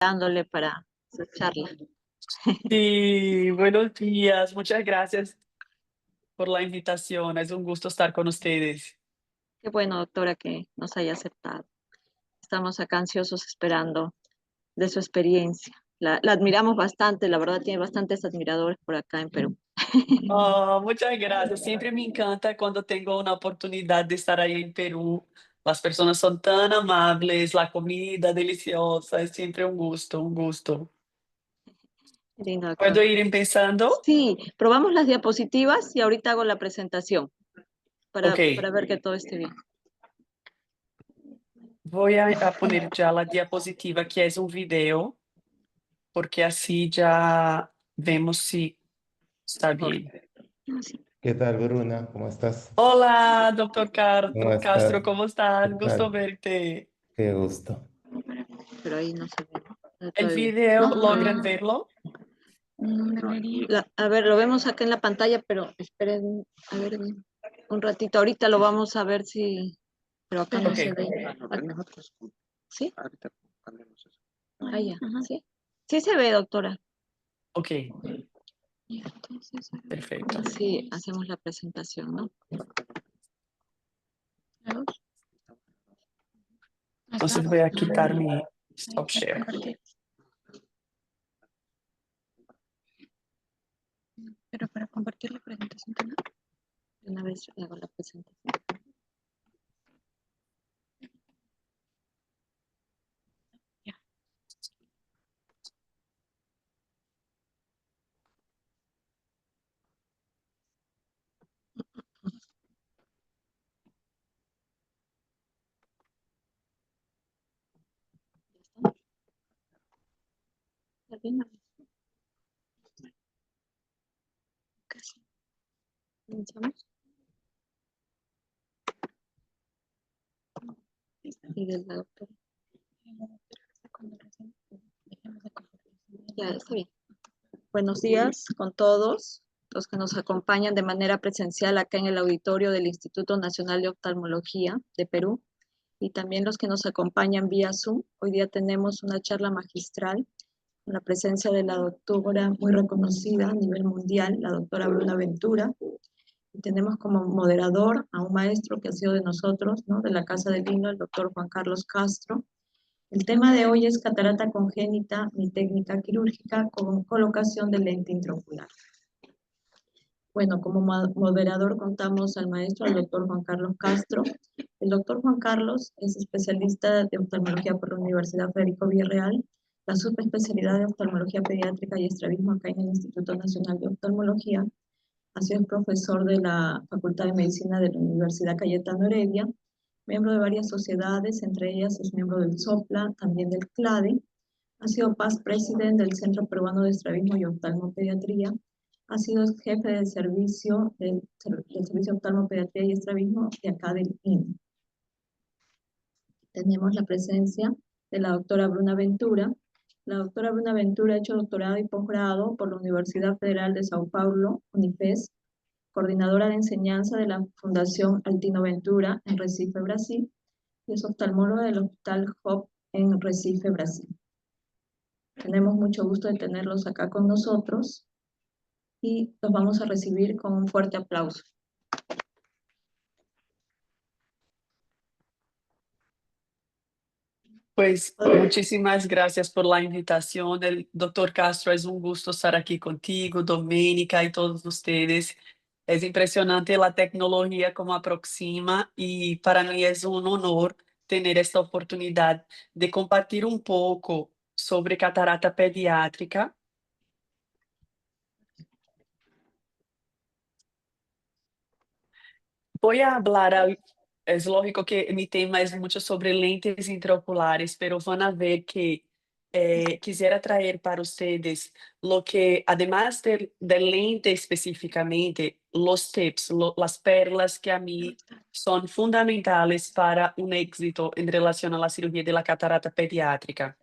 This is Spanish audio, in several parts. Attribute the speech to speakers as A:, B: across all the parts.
A: dándole para su charla.
B: Sí, buenos días. Muchas gracias por la invitación. Es un gusto estar con ustedes.
A: Qué bueno, doctora, que nos haya aceptado. Estamos acá ansiosos esperando de su experiencia. La admiramos bastante, la verdad tiene bastantes admiradores por acá en Perú.
B: Oh, muchas gracias. Siempre me encanta cuando tengo una oportunidad de estar ahí en Perú. Las personas son tan amables, la comida deliciosa. Es siempre un gusto, un gusto.
A: Qué lindo, doctor.
B: ¿Puedo ir empezando?
A: Sí, probamos las diapositivas y ahorita hago la presentación
B: Ok,
A: para ver que todo esté bien.
B: voy a poner ya la diapositiva, que es un video, porque así ya vemos si está bien.
A: Ah, sí.
C: ¿Qué tal, Bruna? ¿Cómo estás?
B: Hola, doctor
C: ¿Cómo
B: Castro,
C: estás?
B: ¿cómo
C: ¿Qué
B: estás? Gusto
C: tal?
B: verte.
C: Qué gusto.
A: Pero ahí no se ve.
B: ¿El
A: Todo bien.
B: video
A: ¿No?
B: logran verlo?
A: A ver, lo vemos acá en la pantalla, pero esperen, a ver, un ratito. Ahorita lo vamos a ver si, pero acá no
B: Ok,
A: se ve. ¿Sí? Ah, ya. ¿Sí? Sí se ve, doctora.
B: ok,
A: Y entonces,
B: perfecto.
A: así hacemos la presentación, ¿no?
B: Entonces voy a quitar mi stop share.
A: Pero para compartir la presentación también. De una vez hago la presentación. Ya. ¿Ya está? ¿Ya bien? Casi. ¿Comenzamos? Y del doctor. Ya, está bien. Buenos días con todos los que nos acompañan de manera presencial acá en el auditorio del Instituto Nacional de Oftalmología de Perú y también los que nos acompañan vía Zoom. Hoy día tenemos una charla magistral con la presencia de la doctora muy reconocida a nivel mundial, la doctora Bruna Ventura. Y tenemos como moderador a un maestro que ha sido de nosotros, ¿no? De la Casa del Vino, el doctor Juan Carlos Castro. El tema de hoy es catarata congénita, mi técnica quirúrgica con colocación de lente intraocular. Bueno, como moderador contamos al maestro, al doctor Juan Carlos Castro. El doctor Juan Carlos es especialista de oftalmología por la Universidad Federico Villarreal, la subespecialidad de oftalmología pediátrica y estrabismo acá en el Instituto Nacional de Oftalmología. Ha sido profesor de la Facultad de Medicina de la Universidad Cayetano Heredia, miembro de varias sociedades, entre ellas es miembro del SOPLA, también del CLADE. Ha sido past president del Centro Peruano de Estrabismo y Oftalmopediatría. Ha sido jefe del servicio de Oftalmopediatría y Estrabismo de acá del INE. Tenemos la presencia de la doctora Bruna Ventura. La doctora Bruna Ventura ha hecho doctorado y posgrado por la Universidad Federal de Sao Paulo, UNIFES, coordinadora de enseñanza de la Fundación Altino Ventura en Recife, Brasil, y es oftalmóloga del Hospital Hop en Recife, Brasil. Tenemos mucho gusto de tenerlos acá con nosotros y los vamos a recibir con un fuerte aplauso.
B: Pues muchísimas gracias por la invitación. El doctor Castro, es un gusto estar aquí contigo, Doménica y todos ustedes. Es impresionante la tecnología como aproxima y para mí es un honor tener esta oportunidad de compartir un poco sobre catarata pediátrica. Voy a hablar, es lógico que mi tema es mucho sobre lentes intraoculares, pero van a ver que quisiera traer para ustedes lo que, además del lente específicamente, los tips, las perlas que a mí son fundamentales para un éxito en relación a la cirugía de la catarata pediátrica.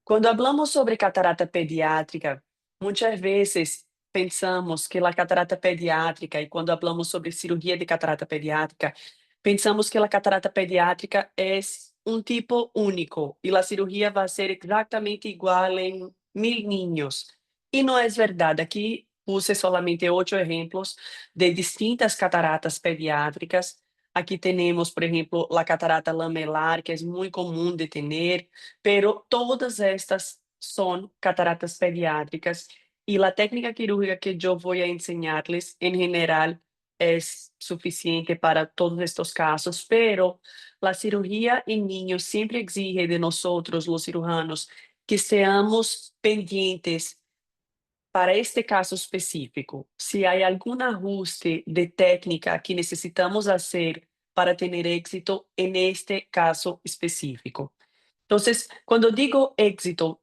B: Cuando hablamos sobre catarata pediátrica, muchas veces pensamos que la catarata pediátrica, y cuando hablamos sobre cirugía de catarata pediátrica, pensamos que la catarata pediátrica es un tipo único y la cirugía va a ser exactamente igual en 1000 niños. Y no es verdad. Aquí puse solamente 8 ejemplos de distintas cataratas pediátricas. Aquí tenemos, por ejemplo, la catarata lamelar, que es muy común de tener, pero todas estas son cataratas pediátricas y la técnica quirúrgica que yo voy a enseñarles en general es suficiente para todos estos casos, pero la cirugía en niños siempre exige de nosotros, los cirujanos, que seamos pendientes para este caso específico. Si hay algún ajuste de técnica que necesitamos hacer para tener éxito en este caso específico. Entonces, cuando digo éxito,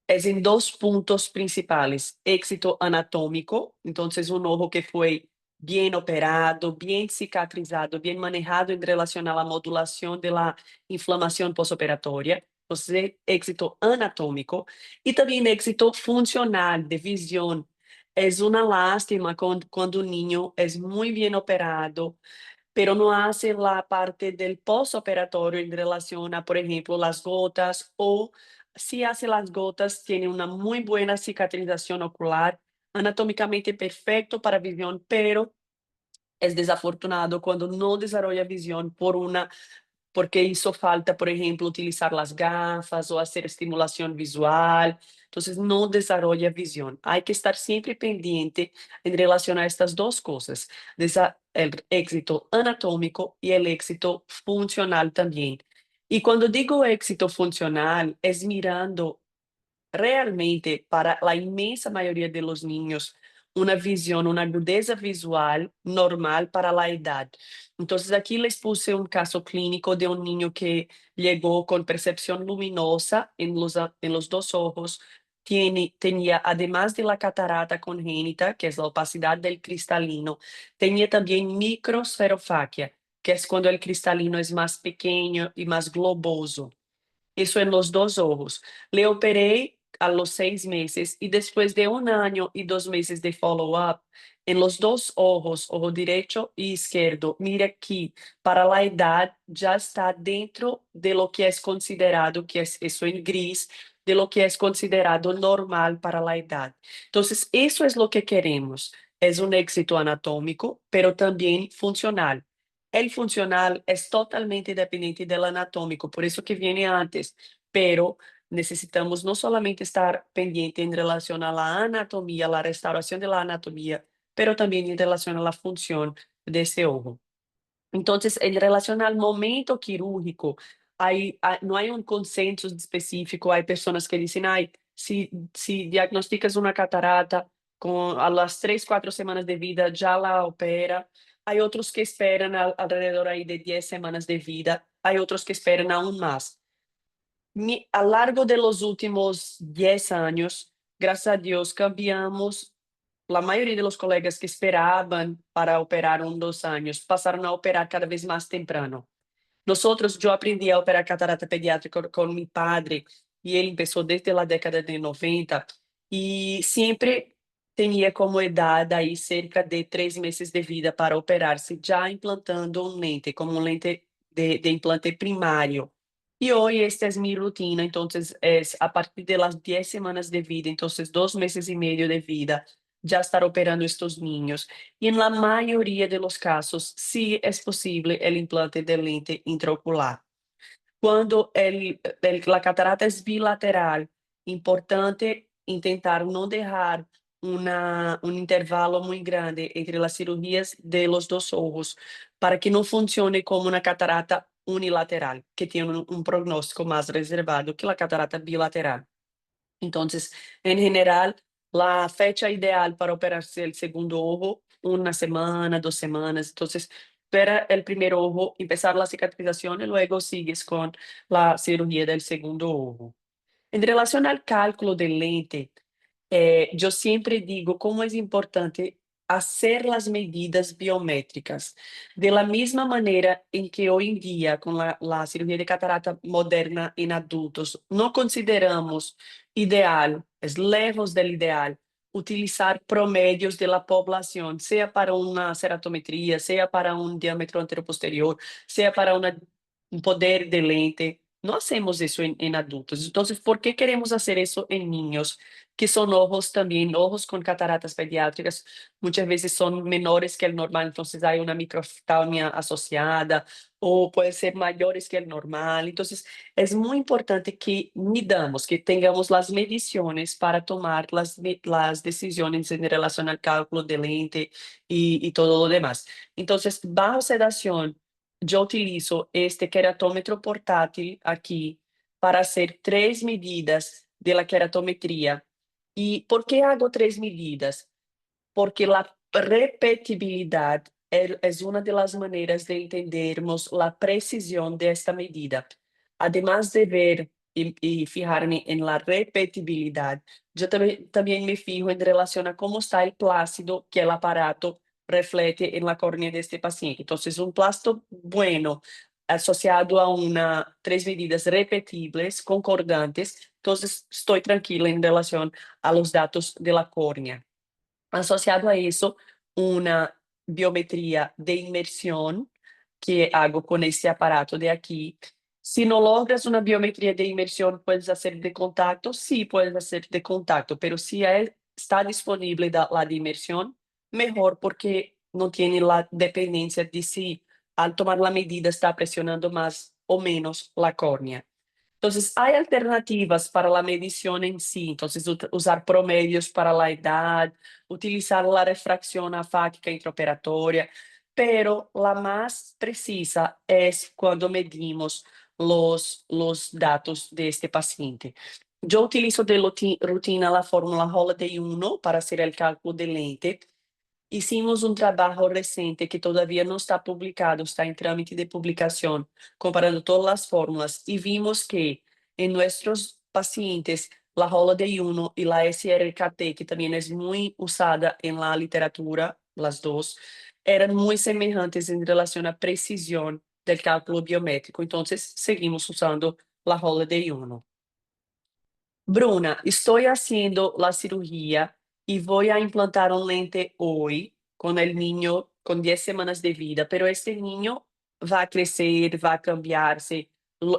B: es en 2 puntos principales. Éxito anatómico, entonces un ojo que fue bien operado, bien cicatrizado, bien manejado en relación a la modulación de la inflamación postoperatoria. Entonces, éxito anatómico y también éxito funcional de visión. Es una lástima cuando un niño es muy bien operado, pero no hace la parte del postoperatorio en relación a, por ejemplo, las gotas, o si hace las gotas, tiene una muy buena cicatrización ocular, anatómicamente perfecto para visión, pero es desafortunado cuando no desarrolla visión porque hizo falta, por ejemplo, utilizar las gafas o hacer estimulación visual. Entonces, no desarrolla visión. Hay que estar siempre pendiente en relación a estas dos cosas, el éxito anatómico y el éxito funcional también. Y cuando digo éxito funcional, es mirando realmente para la inmensa mayoría de los niños una visión, una agudeza visual normal para la edad. Entonces aquí les puse un caso clínico de un niño que llegó con percepción luminosa en los dos ojos. Tenía, además de la catarata congénita, que es la opacidad del cristalino, tenía también microsferofaquia, que es cuando el cristalino es más pequeño y más globoso. Eso en los dos ojos. Le operé a los 6 meses y después de 1 año y 2 meses de follow-up, en los dos ojos, ojo derecho y izquierdo, mira aquí, para la edad ya está dentro de lo que es considerado, que es eso en gris, de lo que es considerado normal para la edad. Entonces, eso es lo que queremos. Es un éxito anatómico, pero también funcional. El funcional es totalmente dependiente del anatómico, por eso que viene antes, pero necesitamos no solamente estar pendiente en relación a la anatomía, la restauración de la anatomía, pero también en relación a la función de ese ojo. Entonces, en relación al momento quirúrgico, no hay un consenso específico. Hay personas que dicen, ay, si diagnosticas una catarata a las 3, 4 semanas de vida, ya la opera. Hay otros que esperan alrededor ahí de 10 semanas de vida. Hay otros que esperan aún más. A largo de los últimos 10 años, gracias a Dios, cambiamos. La mayoría de los colegas que esperaban para operar 1, 2 años pasaron a operar cada vez más temprano. Yo aprendí a operar catarata pediátrica con mi padre y él empezó desde la década de 90 y siempre tenía como edad ahí cerca de 3 meses de vida para operarse, ya implantando un lente, como un lente de implante primario. Y hoy esta es mi rutina, entonces es a partir de las 10 semanas de vida, entonces 2 meses y medio de vida, ya estar operando estos niños. Y en la mayoría de los casos, sí es posible el implante de lente intraocular. Cuando la catarata es bilateral, importante intentar no dejar un intervalo muy grande entre las cirugías de los dos ojos para que no funcione como una catarata unilateral, que tiene un pronóstico más reservado que la catarata bilateral. Entonces, en general, la fecha ideal para operarse el segundo ojo, 1 semana, 2 semanas. Entonces, opera el primer ojo, empezar la cicatrización y luego sigues con la cirugía del segundo ojo. En relación al cálculo de lente, yo siempre digo cómo es importante hacer las medidas biométricas. De la misma manera en que hoy en día, con la cirugía de catarata moderna en adultos, no consideramos ideal, es lejos del ideal, utilizar promedios de la población, sea para una ceratometría, sea para un diámetro anteroposterior, sea para un poder de lente, no hacemos eso en adultos. Entonces, ¿por qué queremos hacer eso en niños? Que son ojos también, ojos con cataratas pediátricas, muchas veces son menores que el normal, entonces hay una microftalmia asociada, o puede ser mayores que el normal. Entonces, es muy importante que midamos, que tengamos las mediciones para tomar las decisiones en relación al cálculo de lente y todo lo demás. Entonces, bajo sedación, yo utilizo este queratómetro portátil aquí para hacer 3 medidas de la queratometría. ¿Y por qué hago 3 medidas? Porque la repetibilidad es una de las maneras de entendermos la precisión de esta medida. Además de ver y fijarme en la repetibilidad, yo también me fijo en relación a cómo está el plácido que el aparato reflete en la córnea de este paciente. Entonces, un plácido bueno asociado a 3 medidas repetibles, concordantes, entonces estoy tranquila en relación a los datos de la córnea. Asociado a eso, una biometría de inmersión que hago con este aparato de aquí. Si no logras una biometría de inmersión, puedes hacer de contacto. Sí, puedes hacer de contacto, pero si está disponible la de inmersión, mejor, porque no tiene la dependencia de si al tomar la medida está presionando más o menos la córnea. Entonces, hay alternativas para la medición en sí. Entonces, usar promedios para la edad, utilizar la refracción afáquica intraoperatória, pero la más precisa es cuando medimos los datos de este paciente. Yo utilizo de rutina la fórmula Holiday 1 para hacer el cálculo de lente. Hicimos un trabajo reciente que todavía no está publicado, está en trámite de publicación, comparando todas las fórmulas, y vimos que en nuestros pacientes la Holiday 1 y la SRKT, que también es muy usada en la literatura, las dos, eran muy semejantes en relación a precisión del cálculo biométrico. Entonces, seguimos usando la Holiday 1. Bruna, estoy haciendo la cirugía y voy a implantar un lente hoy con el niño con 10 semanas de vida, pero este niño va a crecer, va a cambiarse,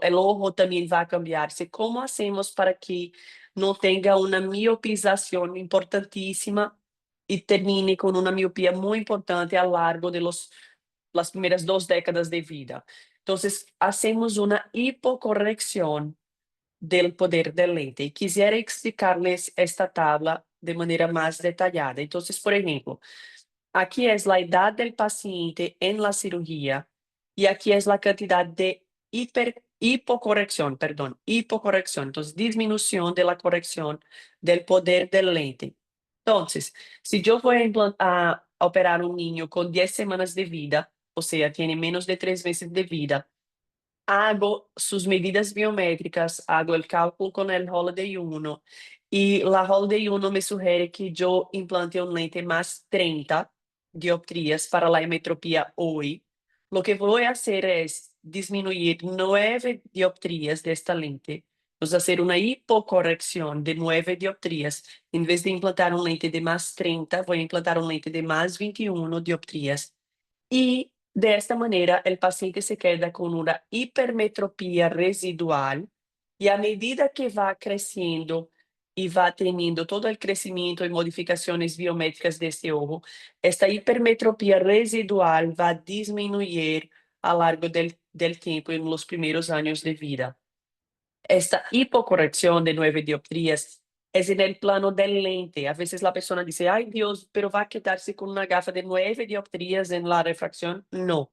B: el ojo también va a cambiarse. ¿Cómo hacemos para que no tenga una miopización importantísima y termine con una miopía muy importante a lo largo de las primeras 2 décadas de vida? Entonces, hacemos una hipocorrección del poder del lente. Y quisiera explicarles esta tabla de manera más detallada. Entonces, por ejemplo, aquí es la edad del paciente en la cirugía y aquí es la cantidad de hipocorrección, perdón, hipocorrección. Entonces, disminución de la corrección del poder del lente. Entonces, si yo voy a operar un niño con 10 semanas de vida, o sea, tiene menos de 3 meses de vida, hago sus medidas biométricas, hago el cálculo con el Holiday 1 y la Holiday 1 me sugiere que yo implante un lente más 30 dioptrías para la hemetropía hoy. Lo que voy a hacer es disminuir 9 dioptrías de esta lente. Vamos a hacer una hipocorrección de 9 dioptrías. En vez de implantar un lente de más 30, voy a implantar un lente de más 21 dioptrías. Y de esta manera, el paciente se queda con una hipermetropía residual y a medida que va creciendo y va teniendo todo el crecimiento y modificaciones biométricas de este ojo, esta hipermetropía residual va a disminuir a lo largo del tiempo en los primeros años de vida. Esta hipocorrección de 9 dioptrías es en el plano del lente. A veces la persona dice, ay Dios, pero va a quedarse con una gafa de 9 dioptrías en la refracción. No.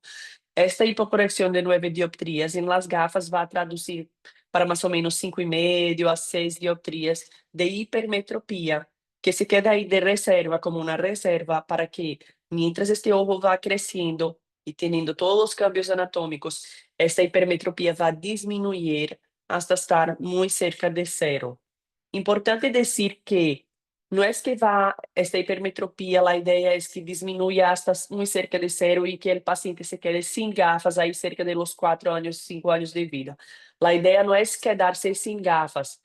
B: Esta hipocorrección de 9 dioptrías en las gafas va a traducir para más o menos 5,5 a 6 dioptrías de hipermetropía, que se queda ahí de reserva, como una reserva, para que mientras este ojo va creciendo y teniendo todos los cambios anatómicos, esta hipermetropía va a disminuir hasta estar muy cerca de cero. Importante decir que no es que va esta hipermetropía, la idea es que disminuya hasta muy cerca de cero y que el paciente se quede sin gafas ahí cerca de los 4 años, 5 años de vida. La idea no es quedarse sin gafas,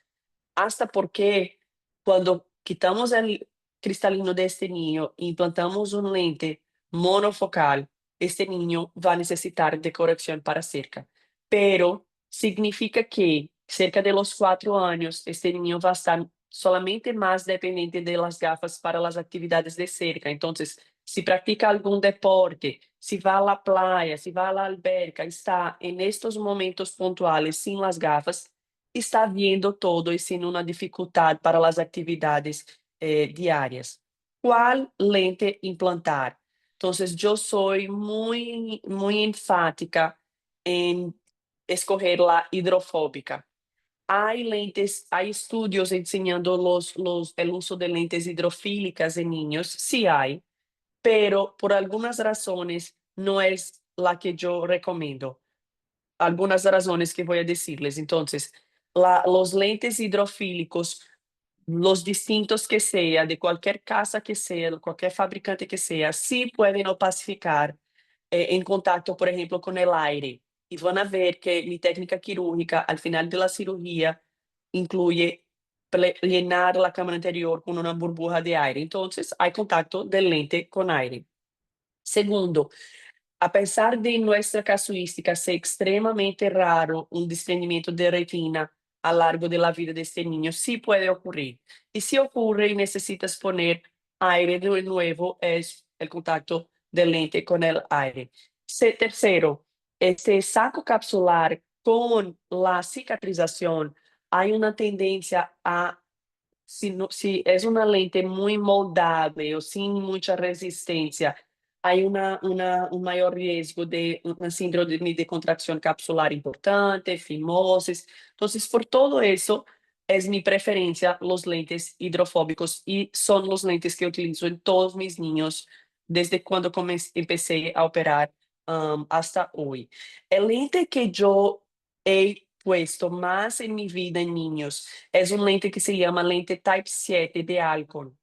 B: hasta porque cuando quitamos el cristalino de este niño e implantamos un lente monofocal, este niño va a necesitar de corrección para cerca. Pero significa que cerca de los 4 años, este niño va a estar solamente más dependiente de las gafas para las actividades de cerca. Entonces, si practica algún deporte, si va a la playa, si va a la alberca, está en estos momentos puntuales sin las gafas, está viendo todo y sin una dificultad para las actividades diarias. ¿Cuál lente implantar? Entonces, yo soy muy enfática en escoger la hidrofóbica. Hay lentes, hay estudios enseñando el uso de lentes hidrofílicas en niños, sí hay, pero por algunas razones no es la que yo recomiendo. Algunas razones que voy a decirles. Entonces, los lentes hidrofílicos, los distintos que sea, de cualquier casa que sea, de cualquier fabricante que sea, sí pueden opacificar en contacto, por ejemplo, con el aire. Y van a ver que mi técnica quirúrgica, al final de la cirugía, incluye llenar la cámara anterior con una burbuja de aire. Entonces, hay contacto del lente con aire. Segundo, a pesar de nuestra casuística ser extremamente raro un desprendimiento de retina a lo largo de la vida de este niño, sí puede ocurrir. Y si ocurre y necesitas poner aire de nuevo, es el contacto del lente con el aire. Tercero, este saco capsular con la cicatrización, hay una tendencia a si es una lente muy moldable o sin mucha resistencia, hay un mayor riesgo de una síndrome de contracción capsular importante, fimosis. Entonces, por todo eso, es mi preferencia los lentes hidrofóbicos y son los lentes que utilizo en todos mis niños desde cuando empecé a operar hasta hoy. El lente que yo he puesto más en mi vida en niños es un lente que se llama lente Type 7 de Alcon.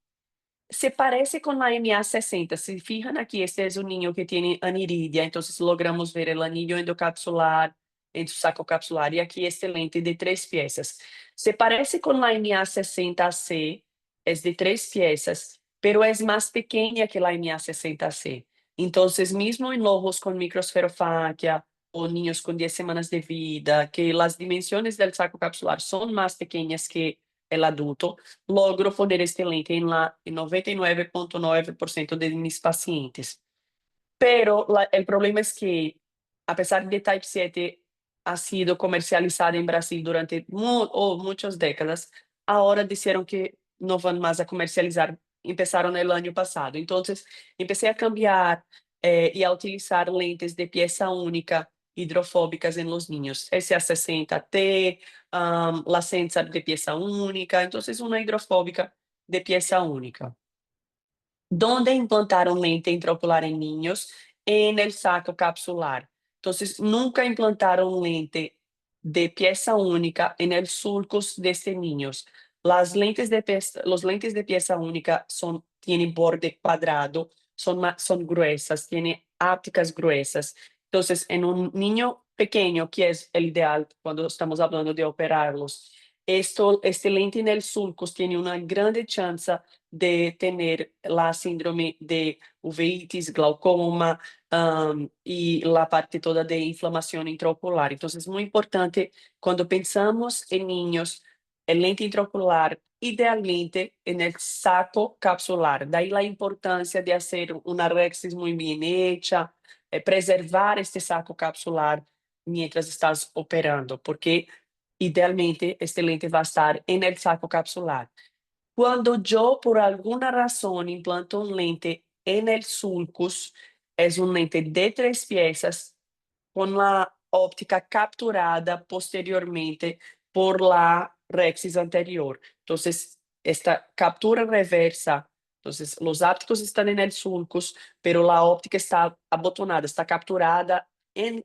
B: Se parece con la MA60. Si fijan aquí, este es un niño que tiene aniridia, entonces logramos ver el anillo endocapsular en su saco capsular y aquí este lente de 3 piezas. Se parece con la MA60C, es de 3 piezas, pero es más pequeña que la MA60C. Entonces, mismo en ojos con microesferofáquia o niños con 10 semanas de vida, que las dimensiones del saco capsular son más pequeñas que el adulto, logro poner este lente en 99.9% de mis pacientes. Pero el problema es que, a pesar de Type 7 ha sido comercializada en Brasil durante muchas décadas, ahora dijeron que no van más a comercializar, empezaron el año pasado. Entonces, empecé a cambiar y a utilizar lentes de pieza única hidrofóbicas en los niños, SA60T, la Sensor de pieza única, entonces una hidrofóbica de pieza única. ¿Dónde implantaron lente intraocular en niños? En el saco capsular. Entonces, nunca implantaron lente de pieza única en el sulcus de este niños. Los lentes de pieza única tienen borde cuadrado, son gruesas, tienen ápticas gruesas. Entonces, en un niño pequeño, que es el ideal cuando estamos hablando de operarlos, este lente en el sulcus tiene una grande chance de tener la síndrome de uveitis, glaucoma y la parte toda de inflamación intraocular. Entonces, es muy importante cuando pensamos en niños, el lente intraocular idealmente en el saco capsular. De ahí la importancia de hacer una rexis muy bien hecha, preservar este saco capsular mientras estás operando, porque idealmente este lente va a estar en el saco capsular. Cuando yo por alguna razón implanto un lente en el sulcus, es un lente de 3 piezas con la óptica capturada posteriormente por la rexis anterior. Entonces, esta captura reversa, entonces los ápticos están en el sulcus, pero la óptica está abotonada, está capturada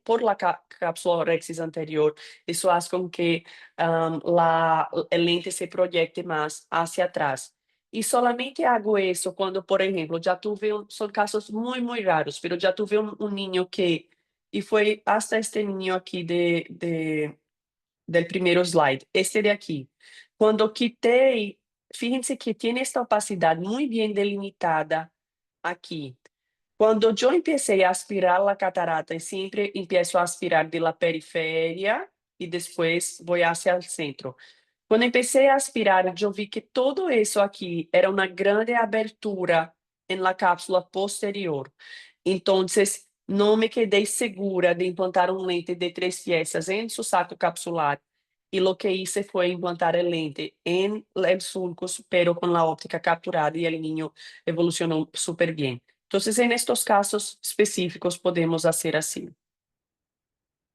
B: por la cápsula rexis anterior. Eso hace con que el lente se proyecte más hacia atrás. Y solamente hago eso cuando, por ejemplo, ya tuve, son casos muy raros, pero ya tuve un niño que, y fue hasta este niño aquí del primeiro slide, este de aquí. Cuando quité, fíjense que tiene esta opacidad muy bien delimitada aquí. Cuando yo empecé a aspirar la catarata, y siempre empiezo a aspirar de la periferia y después voy hacia el centro. Cuando empecé a aspirar, yo vi que todo eso aquí era una grande abertura en la cápsula posterior. Entonces, no me quedé segura de implantar un lente de 3 piezas en su saco capsular. Y lo que hice fue implantar el lente en el sulcus, pero con la óptica capturada y el niño evolucionó súper bien. Entonces, en estos casos específicos podemos hacer así.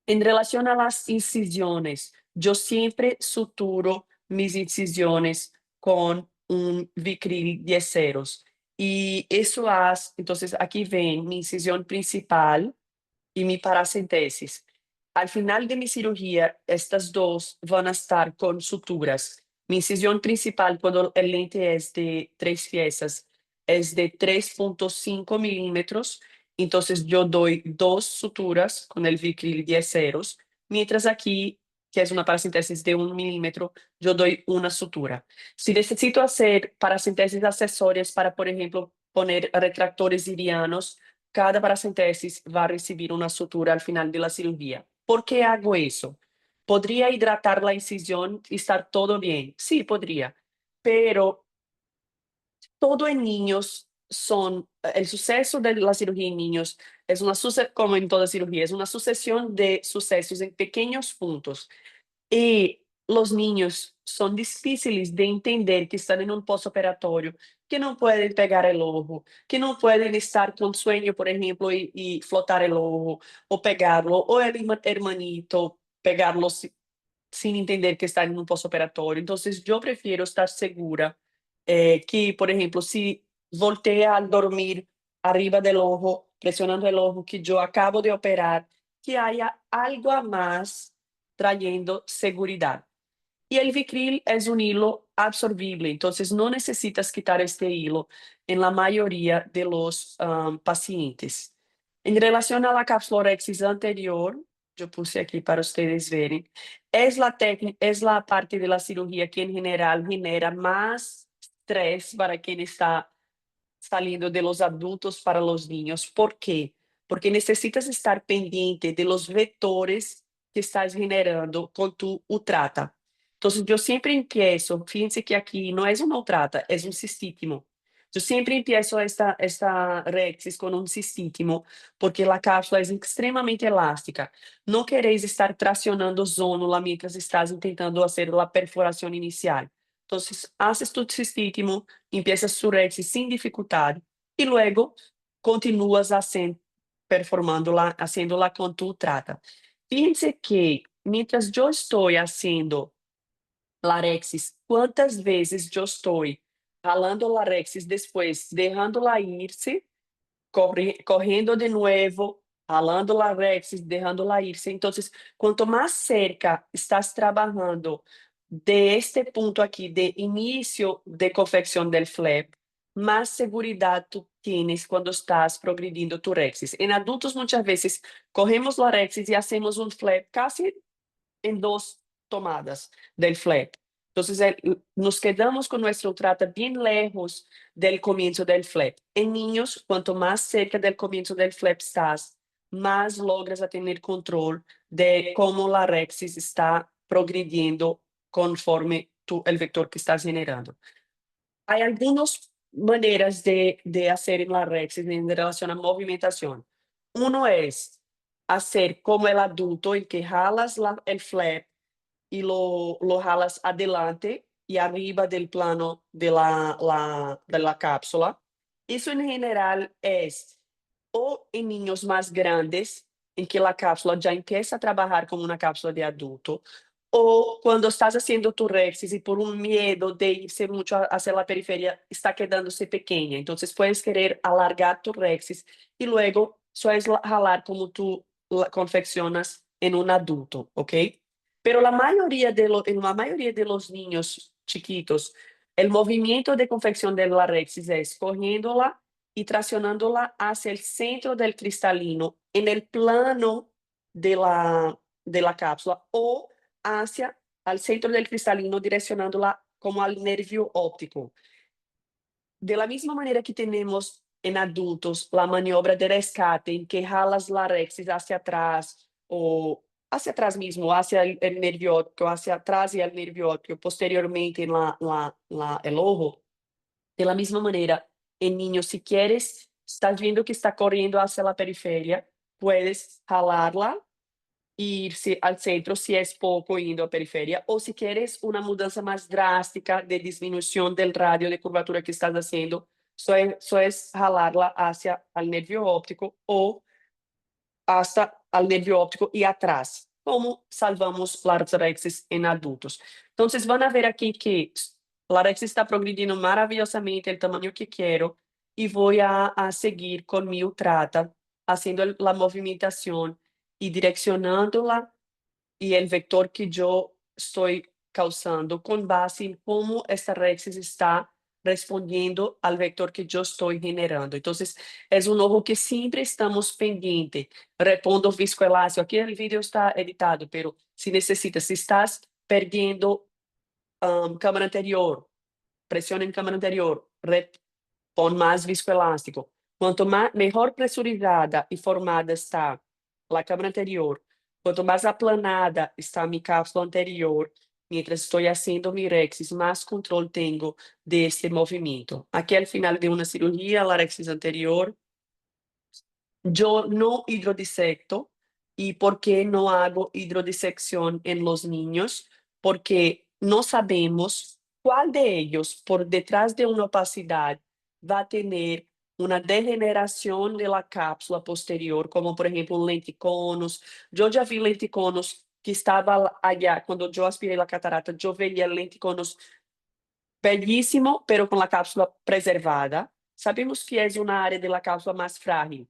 B: En relación a las incisiones, yo siempre suturo mis incisiones con un Vicryl 10 ceros. Y eso hace, entonces aquí ven mi incisión principal y mi paracentesis. Al final de mi cirugía, estas dos van a estar con suturas. Mi incisión principal, cuando el lente es de 3 piezas, es de 3.5 milímetros. Entonces yo doy 2 suturas con el Vicryl 10 ceros, mientras aquí, que es una paracentesis de 1 milímetro, yo doy una sutura. Si necesito hacer paracentesis accesorias para, por ejemplo, poner retractores irianos, cada paracentesis va a recibir una sutura al final de la cirugía. ¿Por qué hago eso? ¿Podría hidratar la incisión y estar todo bien? Sí, podría, pero todo en niños el suceso de la cirugía en niños es como en toda cirugía, es una sucesión de sucesos en pequeños puntos. Y los niños son difíciles de entender que están en un postoperatorio, que no pueden pegar el ojo, que no pueden estar con sueño, por ejemplo, y flotar el ojo, o pegarlo, o el hermanito pegarlo sin entender que está en un postoperatorio. Entonces, yo prefiero estar segura que, por ejemplo, si voltea al dormir arriba del ojo, presionando el ojo que yo acabo de operar, que haya algo a más trayendo seguridad. Y el Vicryl es un hilo absorbible, entonces no necesitas quitar este hilo en la mayoría de los pacientes. En relación a la capsulorhexis anterior, yo puse aquí para ustedes verem, es la parte de la cirugía que en general genera más estrés para quien está saliendo de los adultos para los niños. ¿Por qué? Porque necesitas estar pendiente de los vectores que estás generando con tu utrata. Entonces, yo siempre empiezo, fíjense que aquí no es una utrata, es un cistítomo. Yo siempre empiezo esta rexis con un cistítomo, porque la cápsula es extremamente elástica. No queréis estar tracionando zónula mientras estás intentando hacer la perforación inicial. Entonces, haces tu cistítomo, empiezas su rexis sin dificultad y luego continúas performándola, haciéndola con tu trata. Fíjense que mientras yo estoy haciendo la rexis, ¿cuántas veces yo estoy jalando la rexis después, dejándola irse, corriendo de nuevo, jalando la rexis, dejándola irse? Entonces, cuanto más cerca estás trabajando de este punto aquí de inicio de confección del flap, más seguridad tú tienes cuando estás progrediendo tu rexis. En adultos muchas veces cogemos la rexis y hacemos un flap casi en 2 tomadas del flap. Entonces, nos quedamos con nuestra trata bien lejos del comienzo del flap. En niños, cuanto más cerca del comienzo del flap estás, más logras a tener control de cómo la rexis está progrediendo conforme el vector que estás generando. Hay algunas maneras de hacer en la rexis en relación a movimentación. Uno es hacer como el adulto, en que jalas el flap y lo jalas adelante y arriba del plano de la cápsula. Eso en general es o en niños más grandes, en que la cápsula ya empieza a trabajar como una cápsula de adulto, o cuando estás haciendo tu rexis y por un miedo de irse mucho hacia la periferia está quedándose pequeña. Entonces puedes querer alargar tu rexis y luego sueles jalar como tú confeccionas en un adulto, ¿ok? Pero en la mayoría de los niños chiquitos, el movimiento de confección de la rexis es cogiéndola y traccionándola hacia el centro del cristalino en el plano de la cápsula o hacia al centro del cristalino direccionándola como al nervio óptico. De la misma manera que tenemos en adultos la maniobra de rescate en que jalas la rexis hacia atrás o hacia atrás mismo, hacia el nervio óptico, hacia atrás y el nervio óptico, posteriormente en el ojo. De la misma manera, en niños, si quieres, estás viendo que está corriendo hacia la periferia, puedes jalarla e irse al centro si es poco yendo a periferia, o si quieres una mudanza más drástica de disminución del radio de curvatura que estás haciendo, só es jalarla hacia el nervio óptico o hasta al nervio óptico y atrás, como salvamos Larynxes en adultos. Entonces van a ver aquí que Larynxes está progredindo maravillosamente el tamaño que quiero y voy a seguir con mi Utrata, haciendo la movimentación y direccionándola y el vector que yo estoy causando con base en cómo esta rexis está respondiendo al vector que yo estoy generando. Entonces, es un ojo que siempre estamos pendiente. Respondo viscoelástico. Aquí el vídeo está editado, pero si necesitas, si estás perdiendo cámara anterior, presión en cámara anterior, pon más viscoelástico. Quanto mejor presurizada e formada está a câmara anterior, quanto mais aplanada está mi cápsula anterior, mientras estou haciendo mi rexis, más control tengo de este movimiento. Aquí al final de una cirugía, la rexis anterior, yo no hidrodisecto. ¿Y por qué no hago hidrodisección en los niños? Porque no sabemos cuál de ellos, por detrás de una opacidad, va a tener una degeneración de la cápsula posterior, como por ejemplo lenticonos. Yo ya vi lenticonos que estaba allá, cuando yo aspiré la catarata, yo veía lenticonos bellísimo, pero con la cápsula preservada. Sabemos que es una área de la cápsula más frágil.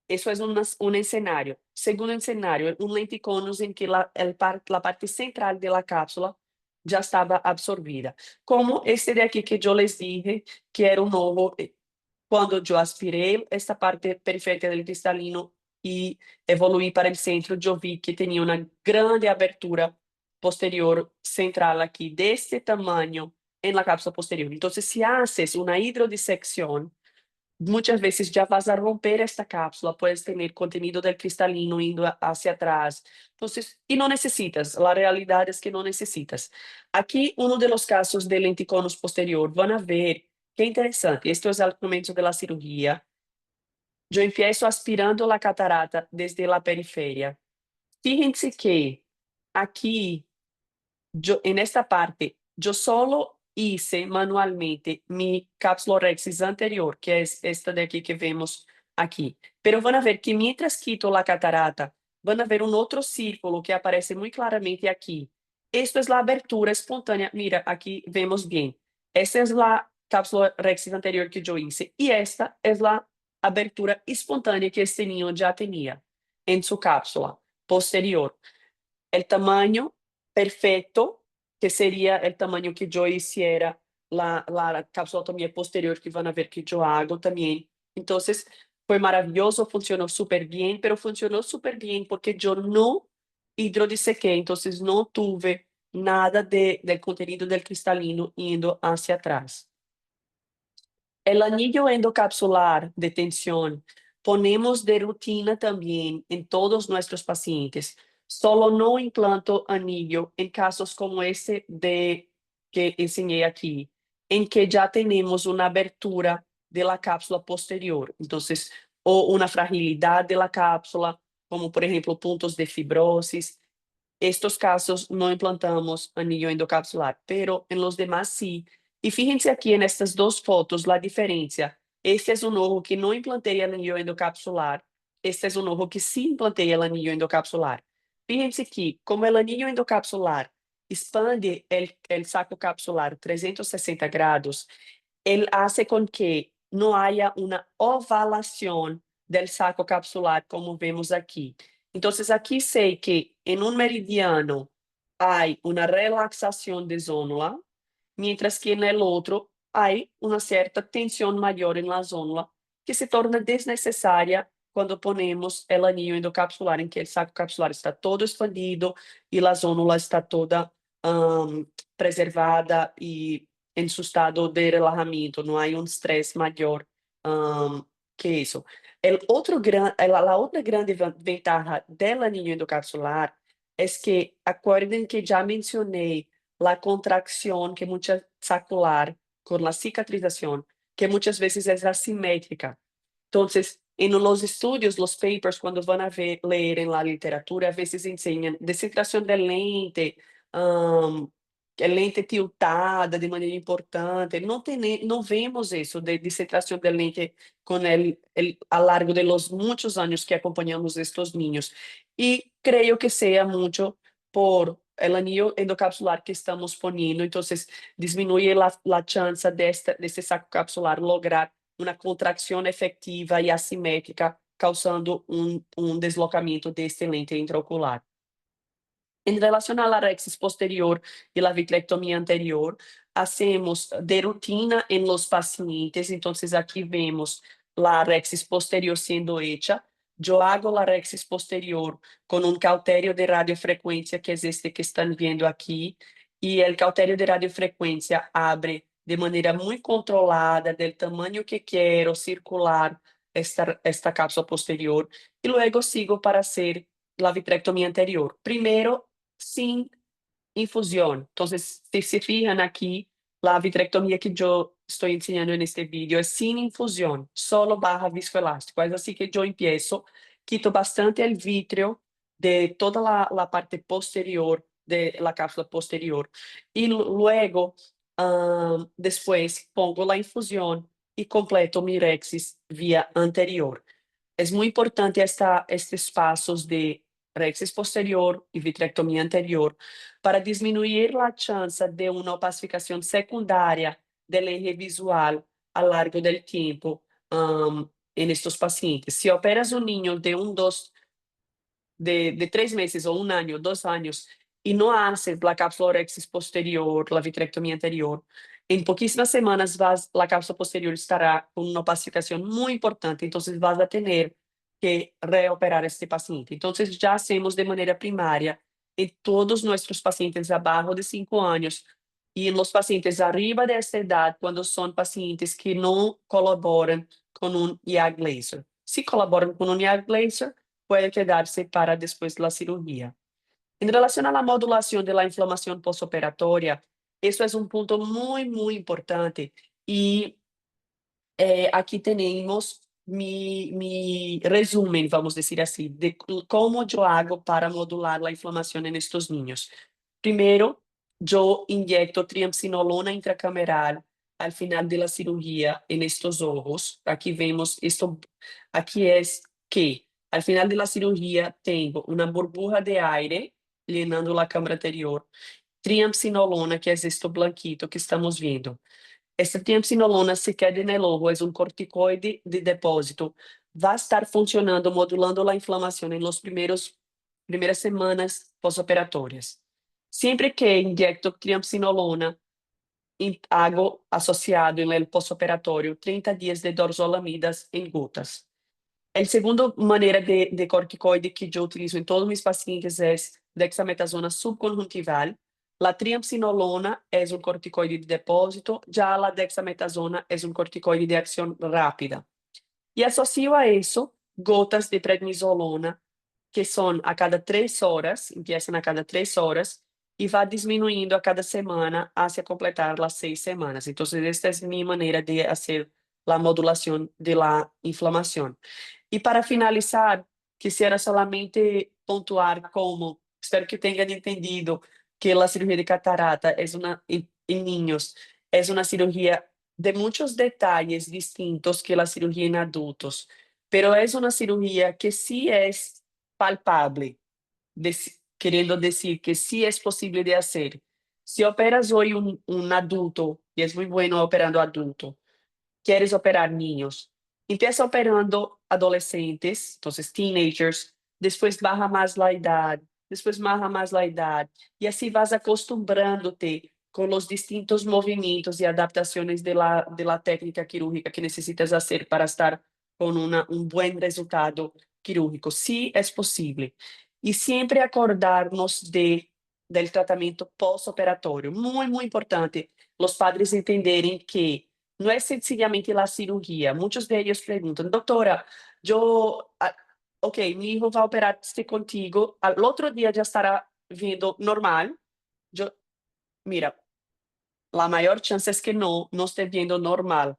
B: Eso es un escenario. Segundo escenario, un lenticonos en que la parte central de la cápsula ya estaba absorbida. Como este de aquí que yo les dije, que era un ojo, cuando yo aspiré esta parte periférica del cristalino y evoluí para el centro, yo vi que tenía una grande abertura posterior central aquí, de este tamaño, en la cápsula posterior. Entonces, si haces una hidrodisección, muchas veces ya vas a romper esta cápsula, puedes tener contenido del cristalino indo hacia atrás. Entonces, y no necesitas, la realidad es que no necesitas. Aquí, uno de los casos de lenticonos posterior, van a ver, qué interesante, esto es al momento de la cirugía. Yo empiezo aspirando la catarata desde la periferia. Fíjense que aquí, yo, en esta parte, yo solo hice manualmente mi cápsula rexis anterior, que es esta de aquí que vemos aquí. Pero van a ver que mientras quito la catarata, van a ver un otro círculo que aparece muy claramente aquí. Esto es la abertura espontánea. Mira, aquí vemos bien. Esta es la cápsula rexis anterior que yo hice y esta es la abertura espontánea que este niño ya tenía en su cápsula posterior. El tamaño perfecto, que sería el tamaño que yo hiciera la capsulotomía posterior, que van a ver que yo hago también. Entonces, fue maravilloso, funcionó súper bien, pero funcionó súper bien porque yo no hidrodisequé, entonces no tuve nada del contenido del cristalino yendo hacia atrás. El anillo endocapsular de tensión ponemos de rutina también en todos nuestros pacientes. Solo no implanto anillo en casos como este de que enseñé aquí, en que ya tenemos una abertura de la cápsula posterior. Entonces, o una fragilidad de la cápsula, como por ejemplo puntos de fibrosis. Estos casos no implantamos anillo endocapsular, pero en los demás sí. Y fíjense aquí en estas dos fotos la diferencia. Este es un ojo que no implanté el anillo endocapsular. Este es un ojo que sí implanté el anillo endocapsular. Fíjense aquí, como el anillo endocapsular expande el saco capsular 360 grados, él hace con que no haya una ovalación del saco capsular, como vemos aquí. Entonces, aquí sé que en un meridiano hay una relaxación de zónula, mientras que en el otro hay una cierta tensión mayor en la zónula, que se torna desnecessaria cuando ponemos el anillo endocapsular, en que el saco capsular está todo expandido y la zónula está toda preservada y en su estado de relajamiento, no hay un estrés mayor que eso. La otra grande ventaja del anillo endocapsular es que acuerden que ya mencioné la contracción que mucha sacular con la cicatrización, que muchas veces es asimétrica. Entonces, en los estudios, los papers, cuando van a leer en la literatura, a veces enseñan descentración del lente, lente tiltada de maneira importante. Não vemos isso de descentração da lente com a largo de los muitos anos que acompanhamos estes niños. E creio que seja muito por el anillo endocapsular que estamos poniendo, entonces disminuye la chance de este saco capsular lograr una contracción efectiva y asimétrica, causando un deslocamiento de este lente intraocular. En relación a la rexis posterior y la vitrectomía anterior, hacemos de rutina en los pacientes, entonces aquí vemos la rexis posterior siendo hecha. Yo hago la rexis posterior con un cauterio de radiofrecuencia, que es este que están viendo aquí, y el cauterio de radiofrecuencia abre de manera muy controlada, del tamaño que quiero, circular esta cápsula posterior, y luego sigo para hacer la vitrectomía anterior. Primero, sin infusión. Entonces, si se fijan aquí, la vitrectomía que yo estoy enseñando en este video es sin infusión, solo barra viscoelástico. Es así que yo empiezo, quito bastante el vítreo de toda la parte posterior de la cápsula posterior y luego, después pongo la infusión y completo mi rexis vía anterior. Es muy importante estos pasos de rexis posterior y vitrectomía anterior para disminuir la chance de una opacificación secundaria del eje visual a lo largo del tiempo en estos pacientes. Si operas un niño de 3 meses o 1 año, 2 años, y no haces la cápsula rexis posterior, la vitrectomía anterior, en poquísimas semanas la cápsula posterior estará con una opacificación muy importante, entonces vas a tener que reoperar este paciente. Entonces ya hacemos de manera primaria en todos nuestros pacientes abajo de 5 años y en los pacientes arriba de esta edad, cuando son pacientes que no colaboran con un YAG laser. Si colaboran con un YAG laser, puede quedarse para después de la cirugía. En relación a la modulación de la inflamación postoperatoria, eso es un punto muy importante. Y aquí tenemos mi resumen, vamos a decir así, de cómo yo hago para modular la inflamación en estos niños. Primero, yo inyecto triamcinolona intracameral al final de la cirugía en estos ojos. Aquí vemos esto, aquí es que al final de la cirugía tengo una burbuja de aire llenando la cámara anterior, triamcinolona, que es esto blanquito que estamos viendo. Esta triamcinolona se queda en el ojo, es un corticoide de depósito. Va a estar funcionando, modulando la inflamación en las primeras semanas postoperatorias. Siempre que inyecto triamcinolona, hago asociado en el postoperatorio 30 días de dorsolamidas en gotas. A segunda maneira de corticoide que eu utilizo em todos os meus pacientes é dexametasona subconjuntival. A triamcinolona é um corticoide de depósito, já a dexametasona é um corticoide de ação rápida. E associo a isso gotas de prednisolona, que são a cada 3 horas, começam a cada 3 horas, e vai diminuindo a cada semana até completar as 6 semanas. Então, esta é minha maneira de fazer a modulação da inflamação. E para finalizar, quisiera solamente pontuar como, espero que tenham entendido, que a cirurgia de catarata em niños é uma cirurgia de muitos detalhes distintos que a cirurgia em adultos, pero é uma cirurgia que sí é palpable, querendo dizer que sí é possível de fazer. Si operas hoje um adulto, e é muito bueno operando adulto, quieres operar niños, empieza operando adolescentes, entonces teenagers, después baja más la edad, después baja más la edad, y así vas acostumbrándote con los distintos movimientos y adaptaciones de la técnica quirúrgica que necesitas hacer para estar con un buen resultado quirúrgico. Sí es posible. Y siempre acordarnos del tratamiento postoperatorio. Muy importante los padres entenderem que não é sencillamente a cirurgia. Muitos deles perguntam, doutora, ok, meu filho vai operar-se contigo, al outro dia já estará viendo normal, yo, mira, la mayor chance es que no esté viendo normal.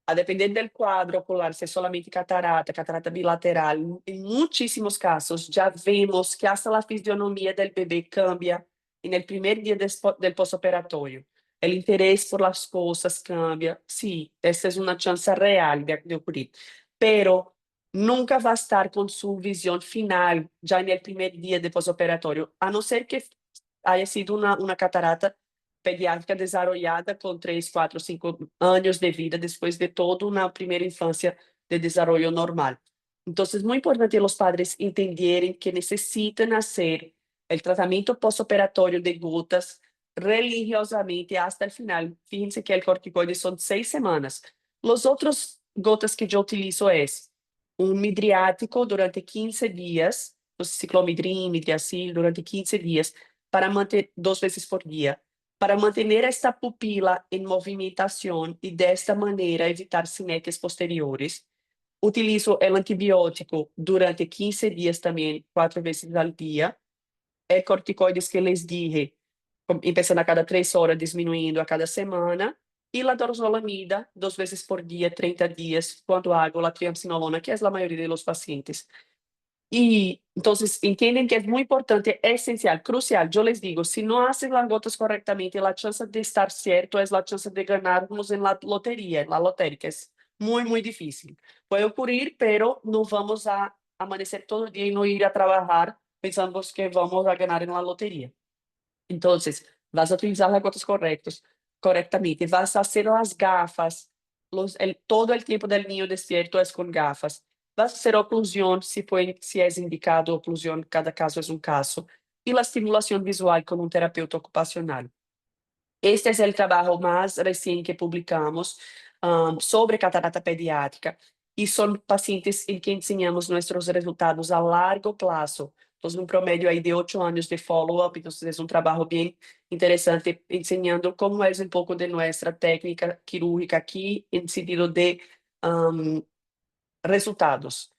B: A depender del cuadro ocular, se é solamente catarata, catarata bilateral, em muitíssimos casos já vemos que hasta a fisionomia do bebê cambia no primeiro dia del pós-operatório. O interesse por las cosas cambia. Sí, essa é uma chance real de ocurrir. Pero nunca vai estar com sua visão final já no primeiro dia de pós-operatório, a não ser que haya sido uma catarata pediátrica desarrollada com 3, 4, 5 anos de vida depois de toda uma primeira infância de desenvolvimento normal. Então, é muito importante os padres entenderem que necessitam fazer o tratamento pós-operatório de gotas religiosamente até o final. Fíjense que o corticoide são 6 semanas. Os outros gotas que eu utilizo é um midriático durante 15 dias, o ciclomidrim, midriacil, durante 15 dias, para manter 2 vezes por dia, para manter esta pupila em movimentação e desta maneira evitar cinetes posteriores. Utilizo o antibiótico durante 15 dias também, 4 vezes ao dia. É corticoides que les dije, começando a cada 3 horas, diminuindo a cada semana. E a dorzolamida, 2 vezes por dia, 30 dias, quando hago a triamcinolona, que é a maioria dos pacientes. Y entonces entienden que es muy importante, esencial, crucial. Yo les digo, si no haces las gotas correctamente, la chance de estar cierto es la chance de ganarnos en la lotería, en la lotérica. Es muy, muy difícil. Puede ocurrir, pero no vamos a amanecer todo el día y no ir a trabajar pensando que vamos a ganar en la lotería. Entonces, vas a utilizar las gotas correctamente, vas a hacer las gafas, todo el tiempo del niño despierto es con gafas. Vas a hacer oclusión, si es indicado oclusión, cada caso es un caso, y la estimulación visual con un terapeuta ocupacional. Este é o trabalho mais recente que publicamos sobre catarata pediátrica e são pacientes em que ensinamos nossos resultados a largo prazo. Então, um promédio aí de 8 anos de follow-up, então é um trabalho bem interessante, ensinando como é um pouco de nossa técnica quirúrgica aqui, em sentido de resultados.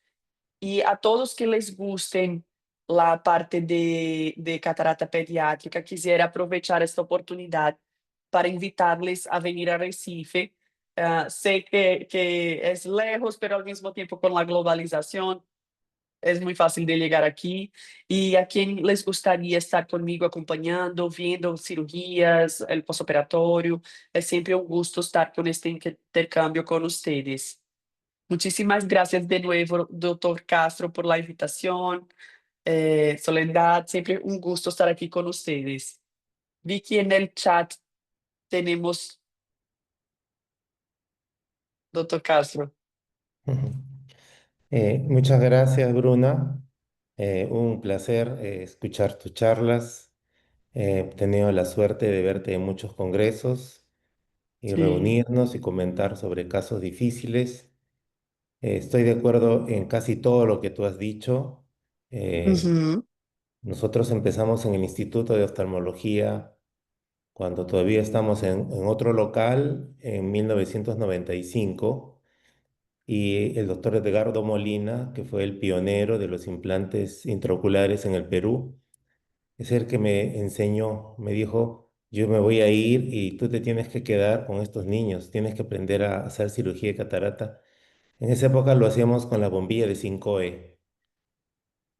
B: E a todos que les gustem a parte de catarata pediátrica, quisiera aproveitar esta oportunidade para invitarles a venir a Recife. Sé que es lejos, pero al mismo tiempo con la globalización es muy fácil de llegar aquí. Y a quien les gustaría estar conmigo acompañando, viendo cirugías, el postoperatorio, es siempre un gusto estar con este intercambio con ustedes. Muchísimas gracias de nuevo, doctor Castro, por la invitación. Soledad, siempre un gusto estar aquí con ustedes. Vi que en el chat tenemos, doctor Castro.
C: Ujú. Muchas gracias, Bruna. Un placer escuchar tus charlas. He tenido la suerte de verte en muchos congresos y
B: Sí.
C: reunirnos y comentar sobre casos difíciles. Estoy de acuerdo en casi todo lo que tú has dicho. Eh,
B: Ujú,
C: Nosotros empezamos en el Instituto de Oftalmología cuando todavía estamos en otro local en 1995 y el doctor Edgardo Molina, que fue el pionero de los implantes intraoculares en el Perú, es el que me enseñó, me dijo, yo me voy a ir y tú te tienes que quedar con estos niños, tienes que aprender a hacer cirugía de catarata. En esa época lo hacíamos con la bombilla de 5E.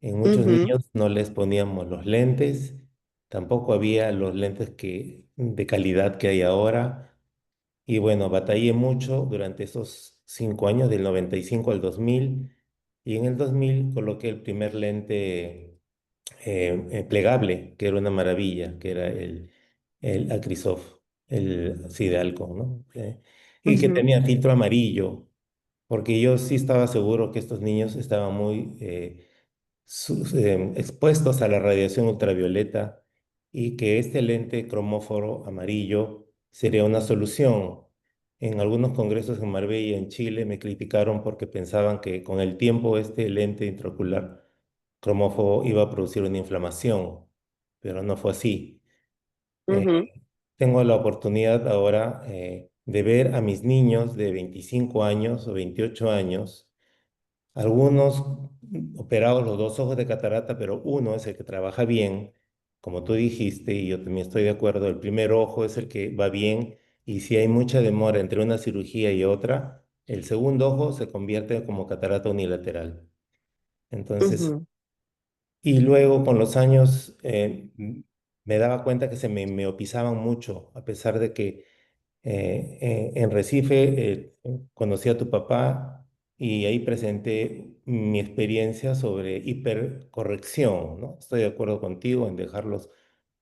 C: En muchos
B: ujú,
C: niños no les poníamos los lentes, tampoco había los lentes de calidad que hay ahora. Y bueno, batallé mucho durante esos 5 años, del 95 al 2000. Y en el 2000 coloqué el primer lente plegable, que era una maravilla, que era el Acrisof, el Sidalco, ¿no? Y que
B: ujú,
C: tenía filtro amarillo, porque yo sí estaba seguro que estos niños estaban muy expuestos a la radiación ultravioleta y que este lente cromóforo amarillo sería una solución. En algunos congresos en Marbella, en Chile, me criticaron porque pensaban que con el tiempo este lente intraocular cromófobo iba a producir una inflamación, pero no fue así. Eh,
B: ujú,
C: Tengo la oportunidad ahora de ver a mis niños de 25 años o 28 años, algunos operados los dos ojos de catarata, pero uno es el que trabaja bien, como tú dijiste, y yo también estoy de acuerdo, el primer ojo es el que va bien y si hay mucha demora entre una cirugía y otra, el segundo ojo se convierte como catarata unilateral. Entonces,
B: Uhum,
C: y luego con los años me daba cuenta que se me miopizaban mucho, a pesar de que en Recife conocí a tu papá y ahí presenté mi experiencia sobre hipercorrección, ¿no? Estoy de acuerdo contigo en dejarlos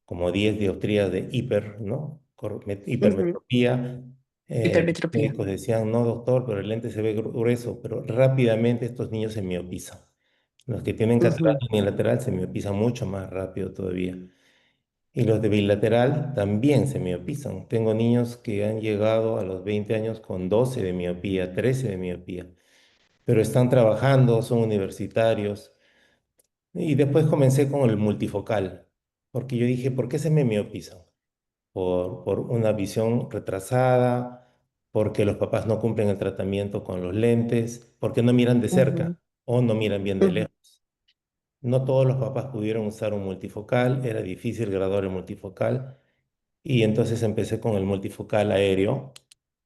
C: como 10 dioptrías de hiper, ¿no?
B: uhum.
C: Hipermetropía. Los
B: Hipermetropia.
C: médicos decían, no, doctor, pero el lente se ve grueso, pero rápidamente estos niños se miopizan. Los que tienen
B: Uhum,
C: catarata unilateral se miopizan mucho más rápido todavía. Y los de bilateral también se miopizan. Tengo niños que han llegado a los 20 años con 12 de miopía, 13 de miopía, pero están trabajando, son universitarios. Y después comencé con el multifocal, porque yo dije, ¿por qué se me miopizan? Por una visión retrasada, porque los papás no cumplen el tratamiento con los lentes, porque no miran de
B: uhum,
C: cerca o no miran bien de
B: uhum,
C: lejos. No todos los papás pudieron usar un multifocal, era difícil graduar el multifocal y entonces empecé con el multifocal aéreo.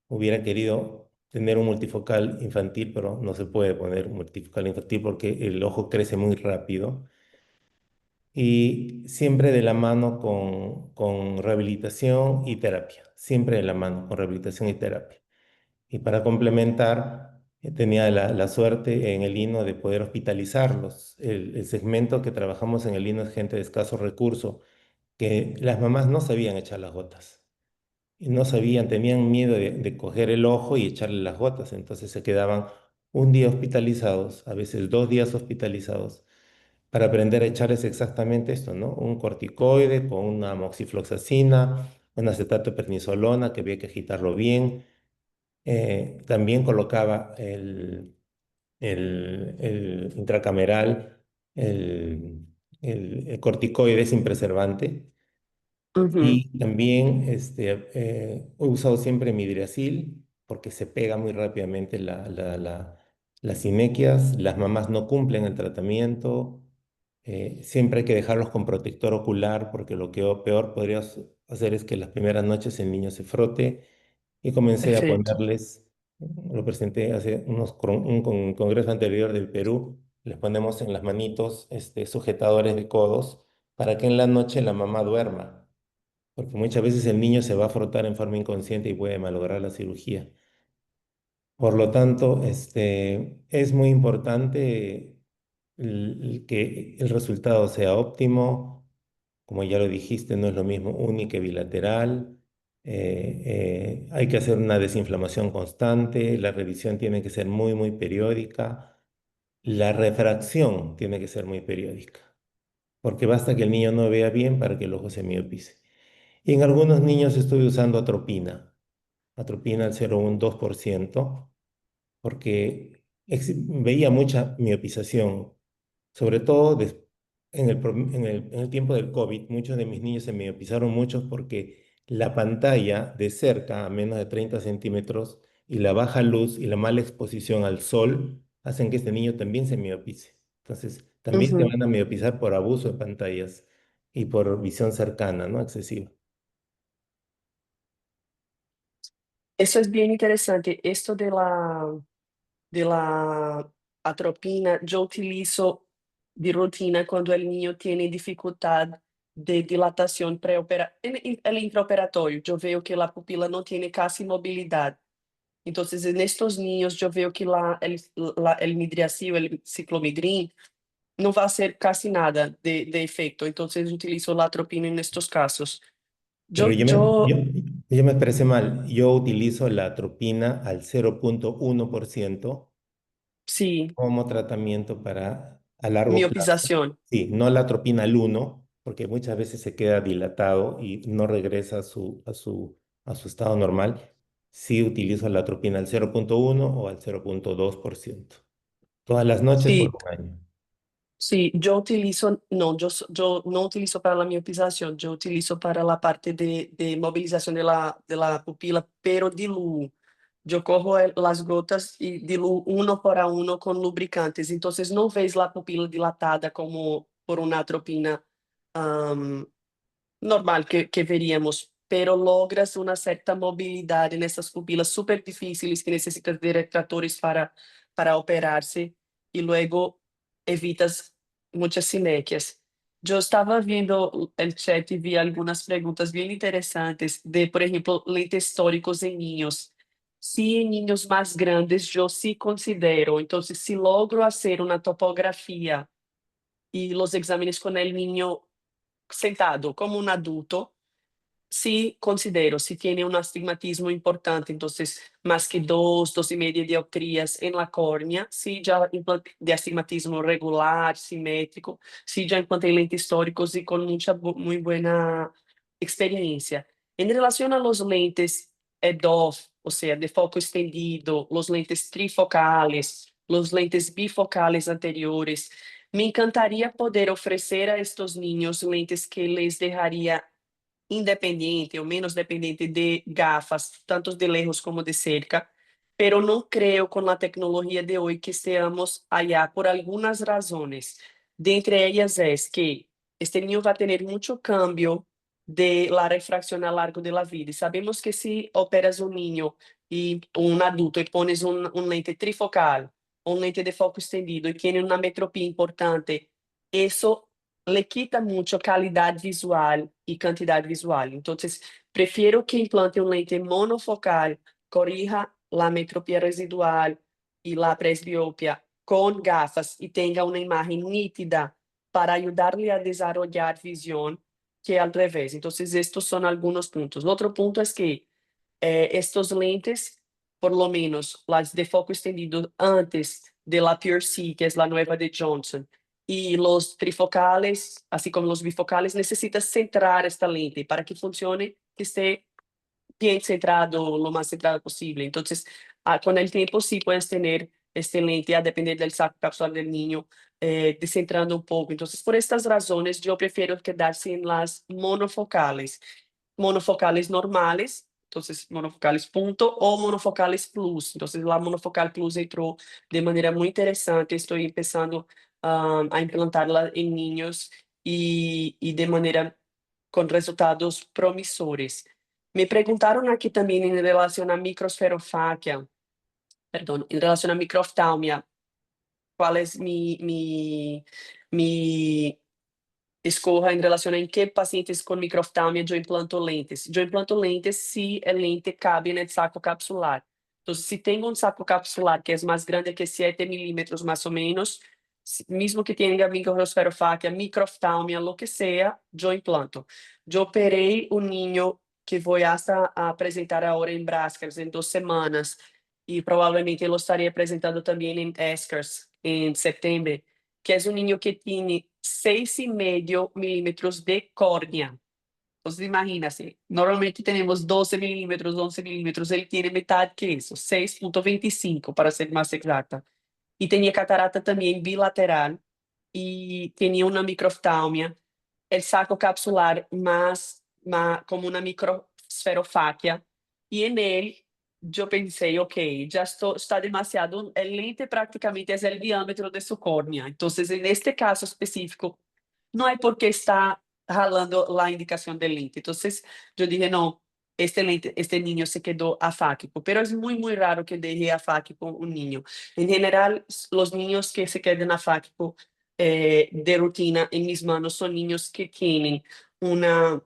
C: Hubiera querido tener un multifocal infantil, pero no se puede poner un multifocal infantil porque el ojo crece muy rápido. Y siempre de la mano con rehabilitación y terapia, siempre de la mano con rehabilitación y terapia. Y para complementar, tenía la suerte en el INO de poder hospitalizarlos. El segmento que trabajamos en el INO es gente de escasos recursos, que las mamás no sabían echar las gotas. Y no sabían, tenían miedo de coger el ojo y echarle las gotas. Entonces se quedaban un día hospitalizados, a veces 2 días hospitalizados para aprender a echarles exactamente esto, ¿no? Un corticoide con una moxifloxacina, un acetato de prednisolona que había que agitarlo bien. También colocaba el intracameral, el corticoide sin preservante.
B: uhum.
C: Y también he usado siempre midrasil porque se pega muy rápidamente las sinequias, las mamás no cumplen el tratamiento, siempre hay que dejarlos con protector ocular porque lo que peor podría hacer es que las primeras noches el niño se frote y comencé a
B: Perfeito.
C: ponerles, lo presenté hace un congreso anterior del Perú, les ponemos en las manitos sujetadores de codos para que en la noche la mamá duerma porque muchas veces el niño se va a frotar en forma inconsciente y puede malograr la cirugía. Por lo tanto, es muy importante que el resultado sea óptimo. Como ya lo dijiste, no es lo mismo uni que bilateral. Hay que hacer una desinflamación constante. La revisión tiene que ser muy, muy periódica. La refracción tiene que ser muy periódica, porque basta que el niño no vea bien para que el ojo se miopice. Y en algunos niños estuve usando atropina al 0,12%, porque veía mucha miopización, sobre todo en el tiempo del COVID. Muchos de mis niños se miopizaron mucho porque la pantalla de cerca, a menos de 30 centímetros, y la baja luz y la mala exposición al sol hacen que este niño también se miopice. Entonces, también se
B: Uhum.
C: van a miopizar por abuso de pantallas y por visión cercana, ¿no? Excesiva.
B: Eso es bien interesante. Esto de la atropina, yo utilizo de rutina cuando el niño tiene dificultad de dilatación en el intraoperatorio. Yo veo que la pupila no tiene casi movilidad. Entonces, en estos niños, yo veo que el midracil, el ciclomidrin, no va a hacer casi nada de efecto. Entonces, utilizo la atropina en estos casos.
C: Pero
B: Yo, yo,
C: yo me expresé mal. Yo utilizo la atropina al 0,1%
B: sí,
C: como tratamiento para a largo plazo.
B: miopización.
C: Sí, no la atropina al 1, porque muchas veces se queda dilatado y no regresa a su estado normal. Sí utilizo la atropina al 0,1 o al 0,2%. Todas las noches por
B: Sí,
C: un año.
B: sí, yo utilizo, no, yo no utilizo para la miopización, yo utilizo para la parte de movilización de la pupila, pero diluo. Yo cojo las gotas y diluo uno por uno con lubricantes. Entonces no ves la pupila dilatada como por una atropina normal que veríamos, pero logras una cierta movilidad en estas pupilas súper difíciles que necesitas de retractores para operarse y luego evitas muchas sinequias. Yo estaba viendo el chat y vi algunas preguntas bien interesantes de, por ejemplo, lentes históricos en niños. Sí, en niños más grandes yo sí considero. Entonces, si logro hacer una topografía y los exámenes con el niño sentado como un adulto, sí considero, si tiene un astigmatismo importante, entonces más que 2, 2,5 dioptrías en la córnea, sí ya implanté de astigmatismo regular, simétrico, sí ya implanté lentes históricos y con muy buena experiencia. En relación a los lentes EDOF, o sea, de foco extendido, los lentes trifocales, los lentes bifocales anteriores, me encantaría poder ofrecer a estos niños lentes que les dejaría independiente o menos dependiente de gafas, tanto de lejos como de cerca, pero no creo con la tecnología de hoy que estemos allá por algunas razones. De entre ellas es que este niño va a tener mucho cambio de la refracción a lo largo de la vida. Y sabemos que si operas un niño y un adulto y pones un lente trifocal, un lente de foco extendido y tiene una metropía importante, eso le quita mucho calidad visual y cantidad visual. Entonces, prefiero que implante un lente monofocal, corrija la metropía residual y la presbiopia con gafas y tenga una imagen nítida para ayudarle a desarrollar visión que al revés. Entonces, estos son algunos puntos. El otro punto es que estos lentes, por lo menos las de foco extendido antes de la Pure C, que es la nueva de Johnson, y los trifocales, así como los bifocales, necesitas centrar esta lente para que funcione, que esté bien centrado, lo más centrado posible. Entonces, con el tiempo sí puedes tener este lente a depender del saco capsular del niño, descentrando un poco. Entonces, por estas razones, yo prefiero quedarse en las monofocales. Monofocales normales, entonces monofocales punto o monofocales plus. Entonces, la monofocal plus entró de manera muy interesante. Estoy empezando a implantarla en niños y de manera con resultados promisores. Me preguntaron aquí también en relación a microsferofaquia, perdón, en relación a microftalmia, cuál es mi escoja en relación a en qué pacientes con microftalmia yo implanto lentes. Yo implanto lentes si el lente cabe en el saco capsular. Entonces, si tengo un saco capsular que es más grande que 7 milímetros más o menos, mismo que tenga microsferofaquia, microftalmia, lo que sea, yo implanto. Yo operé un niño que voy hasta a presentar ahora en Brascars en 2 semanas y probablemente lo estaré presentando también en ESCARS en septiembre, que es un niño que tiene 6,5 milímetros de córnea. Entonces, imagínate, normalmente tenemos 12 milímetros, 11 milímetros, él tiene mitad que eso, 6,25 para ser más exacta. Y tenía catarata también bilateral y tenía una microftalmia, el saco capsular más como una microsferofaquia. Y en él yo pensé, ok, ya está demasiado, el lente prácticamente es el diámetro de su córnea. Entonces, en este caso específico, no hay por qué estar jalando la indicación del lente. Entonces, yo dije, no, este lente, este niño se quedó afáquico, pero es muy, muy raro que deje afáquico un niño. En general, los niños que se quedan afáquico de rutina en mis manos son niños que tienen una,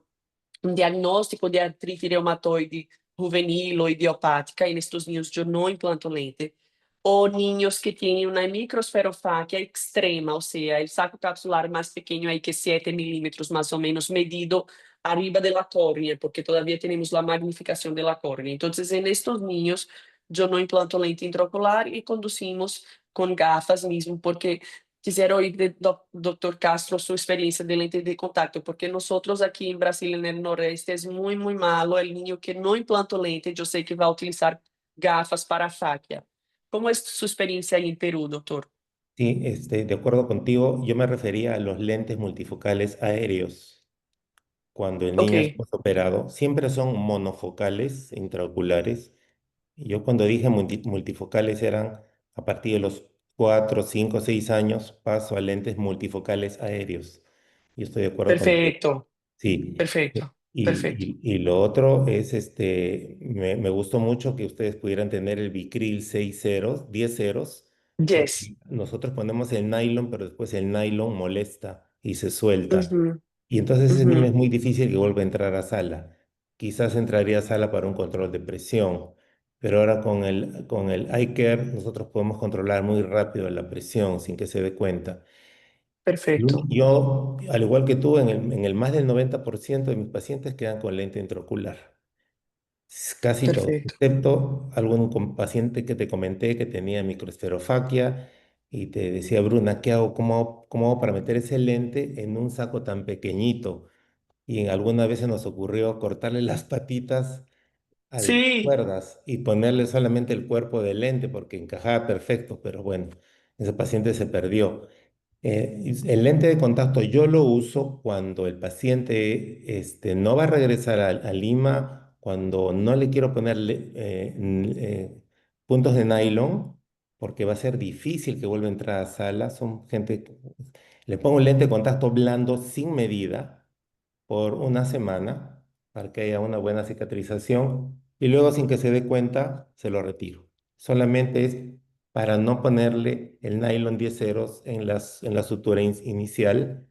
B: un diagnóstico de artrite reumatoide juvenil o idiopática, y en estos niños yo no implanto lente, o niños que tienen una microsferofaquia extrema, o sea, el saco capsular más pequeño hay que 7 milímetros más o menos medido arriba de la córnea, porque todavía tenemos la magnificación de la córnea. Entonces, en estos niños yo no implanto lente intraocular y conducimos con gafas mismo, porque quisiera oír de doctor Castro su experiencia de lente de contacto, porque nosotros aquí en Brasil, en el Nordeste, es muy, muy malo. El niño que no implanta lente, yo sé que va a utilizar gafas para faquia. ¿Cómo es su experiencia ahí en Perú, doctor?
C: Sí, de acuerdo contigo, yo me refería a los lentes multifocales aéreos. Cuando el
B: Ok,
C: niño es operado, siempre son monofocales intraoculares. Y yo cuando dije multifocales eran a partir de los 4, 5, 6 años, paso a lentes multifocales aéreos. Yo estoy de acuerdo contigo.
B: perfecto.
C: Sí.
B: Perfecto, perfecto.
C: Y lo otro es, me gustó mucho que ustedes pudieran tener el Bicril 6 ceros, 10 ceros,
B: Yes.
C: porque nosotros ponemos el nylon, pero después el nylon molesta y se suelta.
B: Uhum,
C: Y entonces ese niño
B: uhum.
C: es muy difícil que vuelva a entrar a sala. Quizás entraría a sala para un control de presión, pero ahora con el eye care nosotros podemos controlar muy rápido la presión sin que se dé cuenta.
B: Perfeito,
C: Yo, al igual que tú, en el más del 90% de mis pacientes quedan con lente intraocular. Casi todos,
B: perfeito.
C: excepto algún paciente que te comenté que tenía microesferofaquia y te decía, Bruna, ¿qué hago? Cómo hago para meter ese lente en un saco tan pequeñito? Y alguna vez se nos ocurrió cortarle las patitas a las
B: Sim,
C: cuerdas y ponerle solamente el cuerpo del lente porque encajaba perfecto, pero bueno, ese paciente se perdió. El lente de contacto yo lo uso cuando el paciente no va a regresar a Lima, cuando no le quiero ponerle puntos de nylon, porque va a ser difícil que vuelva a entrar a sala. Son gente, le pongo un lente de contacto blando sin medida por una semana para que haya una buena cicatrización y luego sin que se dé cuenta se lo retiro. Solamente es para no ponerle el nylon 10 ceros en la sutura inicial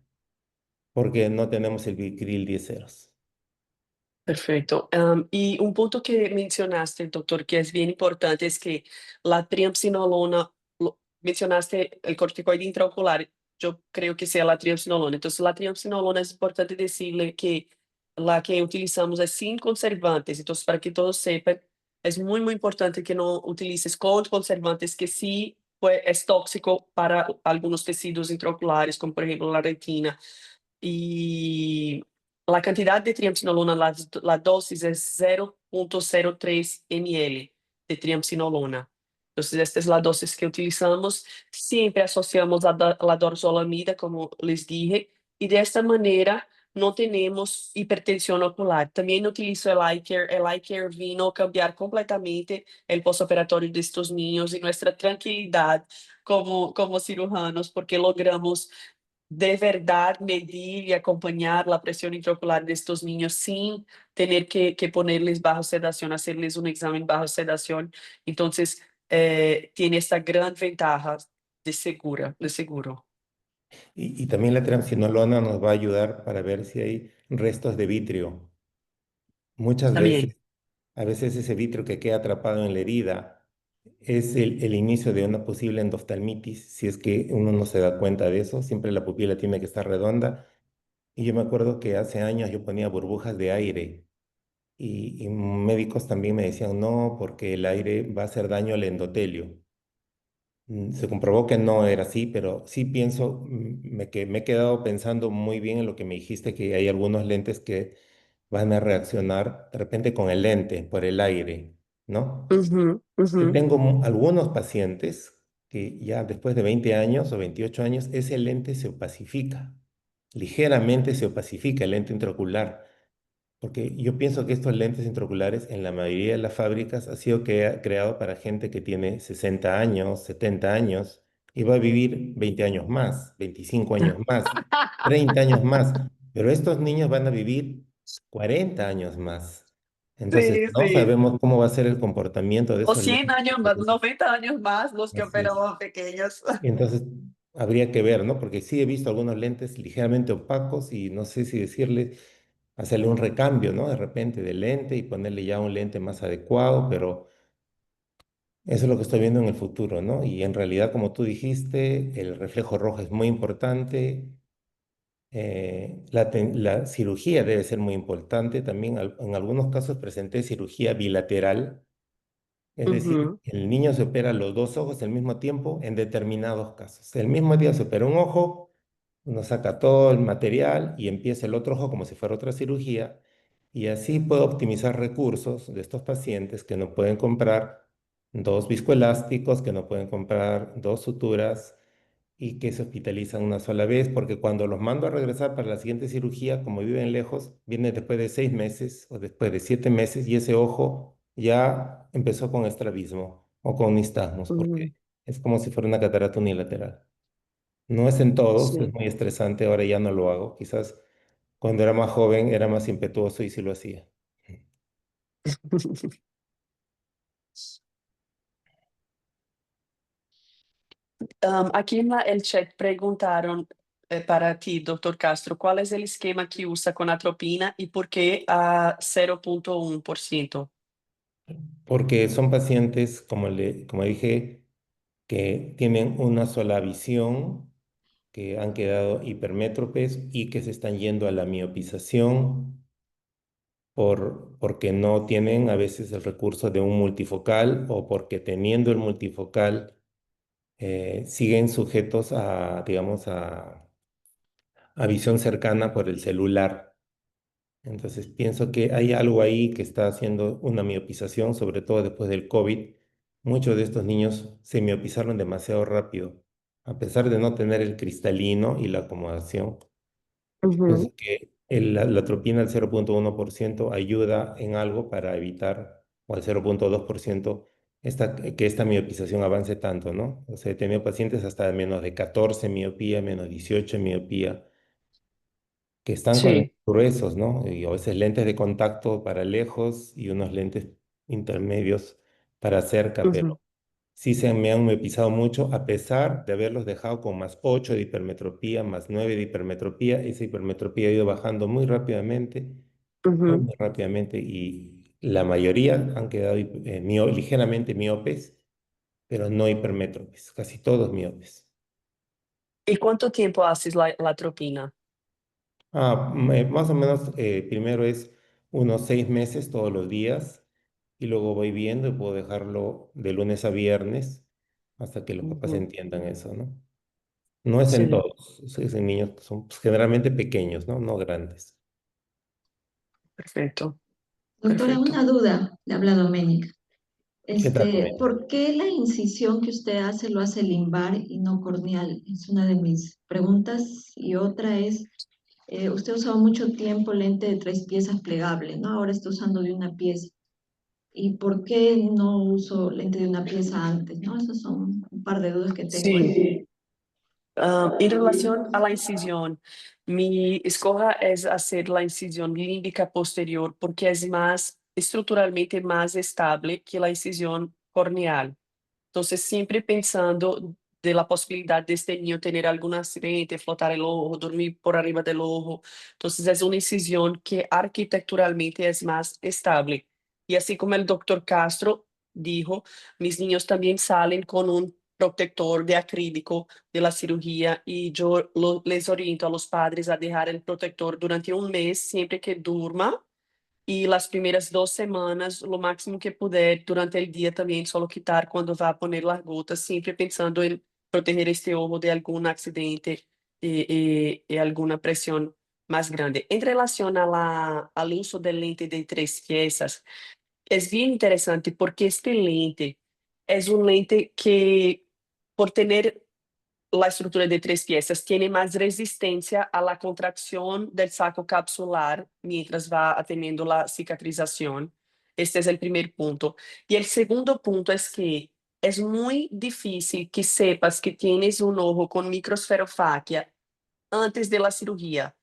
C: porque no tenemos el Vicryl 10 ceros.
B: perfeito. E um ponto que mencionaste, doutor, que é bem importante, é que a triamcinolona, mencionaste o corticoide intraocular, eu creio que seja a triamcinolona. Então, a triamcinolona é importante dizer que a que utilizamos é sem conservantes. Então, para que todos sepam, é muito, muito importante que não utilices com conservantes que sim é tóxico para alguns tecidos intraoculares, como por exemplo a retina. Y la cantidad de triamcinolona, la dosis es 0,03 ml de triamcinolona. Entonces, esta es la dosis que utilizamos. Siempre asociamos la dorzolamida, como les dije, y de esta manera no tenemos hipertensión ocular. También utilizo el eye care. El eye care vino a cambiar completamente el postoperatorio de estos niños y nuestra tranquilidad como cirujanos, porque logramos de verdad medir y acompañar la presión intraocular de estos niños sin tener que ponerles bajo sedación, hacerles un examen bajo sedación. Entonces, tiene esta gran ventaja de seguro.
C: Y también la triamcinolona nos va a ayudar para ver si hay restos de vitrio. Muchas
B: También.
C: veces, a veces ese vitrio que queda atrapado en la herida es el inicio de una posible endoftalmitis, si es que uno no se da cuenta de eso, siempre la pupila tiene que estar redonda. Y yo me acuerdo que hace años yo ponía burbujas de aire y médicos también me decían no, porque el aire va a hacer daño al endotelio. Se comprobó que no era así, pero sí pienso, que me he quedado pensando muy bien en lo que me dijiste, que hay algunos lentes que van a reaccionar de repente con el lente, por el aire, ¿no?
B: Ujú,
C: Yo
B: ujú,
C: tengo algunos pacientes que ya después de 20 años o 28 años, ese lente se opacifica, ligeramente se opacifica el lente intraocular, porque yo pienso que estos lentes intraoculares en la mayoría de las fábricas ha sido creado para gente que tiene 60 años, 70 años y va a vivir 20 años más, 25 años más, 30 años más, pero estos niños van a vivir 40 años más. Entonces,
B: sí,
C: no
B: sí.
C: sabemos cómo va a ser el comportamiento de
B: O
C: esos
B: 100
C: lentes.
B: años más, 90 años más los que
C: Así es.
B: operaban pequeños.
C: Y entonces habría que ver, ¿no? Porque sí he visto algunos lentes ligeramente opacos y no sé si decirle, hacerle un recambio, ¿no? De repente de lente y ponerle ya un lente más adecuado, pero eso es lo que estoy viendo en el futuro, ¿no? Y en realidad, como tú dijiste, el reflejo rojo es muy importante. La cirugía debe ser muy importante. También en algunos casos presenté cirugía bilateral. Es decir,
B: Ujú,
C: el niño se opera los dos ojos al mismo tiempo en determinados casos. El mismo día se opera un ojo, uno saca todo el material y empieza el otro ojo como si fuera otra cirugía. Y así puedo optimizar recursos de estos pacientes que no pueden comprar dos viscoelásticos, que no pueden comprar dos suturas y que se hospitalizan una sola vez, porque cuando los mando a regresar para la siguiente cirugía, como viven lejos, viene después de 6 meses o después de 7 meses y ese ojo ya empezó con estrabismo o con nistagmos,
B: ujú,
C: porque es como si fuera una catarata unilateral. No es en todos, es
B: sí.
C: muy estresante, ahora ya no lo hago, quizás cuando era más joven era más impetuoso y sí lo hacía.
B: Aqui el chat preguntaron para ti, doctor Castro, ¿cuál es el esquema que usa con atropina y por qué a 0,1%?
C: Porque son pacientes, como dije, que tienen una sola visión, que han quedado hipermétropes y que se están yendo a la miopización porque no tienen a veces el recurso de un multifocal o porque teniendo el multifocal siguen sujetos a, digamos, a visión cercana por el celular. Entonces pienso que hay algo ahí que está haciendo una miopización, sobre todo después del COVID. Muchos de estos niños se miopizaron demasiado rápido, a pesar de no tener el cristalino y la acomodación. Pienso
B: Uhum,
C: que la atropina al 0,1% ayuda en algo para evitar, o al 0,2%, que esta miopización avance tanto, ¿no? O sea, he tenido pacientes hasta menos de 14 miopía, menos 18 miopía, que están con lentes
B: sim.
C: gruesos, ¿no? Y a veces lentes de contacto para lejos y unos lentes intermedios para cerca,
B: Uhum,
C: pero sí me han pisado mucho, a pesar de haberlos dejado con más 8 de hipermetropía, más 9 de hipermetropía. Esa hipermetropía ha ido bajando muy,
B: uhum.
C: muy rápidamente, y la mayoría han quedado ligeramente miopes, pero no hipermétropes, casi todos miopes.
B: E quanto tempo haces la atropina?
C: Más o menos, primero es unos 6 meses todos los días, y luego voy viendo y puedo dejarlo de lunes a viernes hasta que los papás
B: Uhum,
C: entiendan eso, ¿no? No es en
B: sim,
C: todos, es en niños que son, pues, generalmente pequeños, ¿no? No grandes.
B: perfeito,
A: Doctora,
B: perfeito.
A: una duda, le habla Doménica.
C: ¿Qué tal, Doménica?
A: ¿Por qué la incisión que usted hace lo hace limbar y no corneal? Es una de mis preguntas. Y otra es, usted ha usado mucho tiempo lente de 3 piezas plegable, ¿no? Ahora está usando de una pieza. ¿Y por qué no uso lente de una pieza antes, no? Esas son un par de dudas que tengo
B: Sim.
A: ahí.
B: En relación a la incisión, mi escoja es hacer la incisión límbica posterior porque es más estructuralmente más estable que la incisión corneal. Entonces, siempre pensando de la posibilidad de este niño tener algún accidente, flotar el ojo, dormir por arriba del ojo. Entonces, es una incisión que arquitecturalmente es más estable. Y así como el doctor Castro dijo, mis niños también salen con un protector de acrílico de la cirugía y yo les oriento a los padres a dejar el protector durante un mes siempre que durma y las primeras 2 semanas, lo máximo que puder, durante el día también, solo quitar cuando va a poner las gotas, siempre pensando en proteger este ojo de algún accidente y alguna presión más grande. En relación a al uso del lente de 3 piezas, es bien interesante porque este lente es un lente que, por tener la estructura de 3 piezas tiene más resistencia a la contracción del saco capsular mientras va teniendo la cicatrización. Este es el primer punto. Y el segundo punto es que es muy difícil que sepas que tienes un ojo con microsferofaquia antes de la cirugía.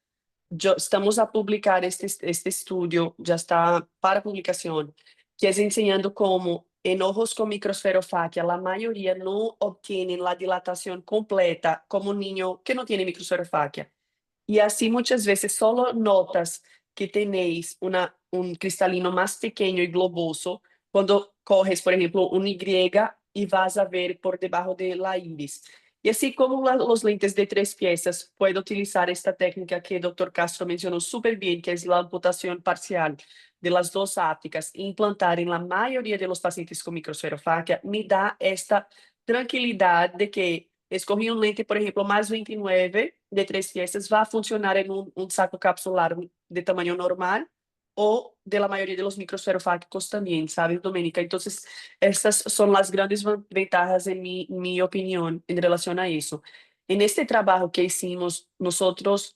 B: Estamos a publicar este estudio, ya está para publicación, que es enseñando cómo en ojos con microsferofaquia la mayoría no obtienen la dilatación completa como un niño que no tiene microsferofaquia. Y así muchas veces solo notas que tenéis un cristalino más pequeño y globoso cuando coges, por ejemplo, un Y y vas a ver por debajo de la iris. Y así como los lentes de 3 piezas, puedo utilizar esta técnica que el doctor Castro mencionó súper bien, que es la amputación parcial de las dos ápticas, e implantar en la mayoría de los pacientes con microsferofaquia, me da esta tranquilidad de que escogí un lente, por ejemplo, más 29 de 3 piezas, va a funcionar en un saco capsular de tamaño normal o de la mayoría de los microsferofágicos también, ¿sabes, Doménica? Entonces, estas son las grandes ventajas, en mi opinión, en relación a eso. En este trabajo que hicimos, nosotros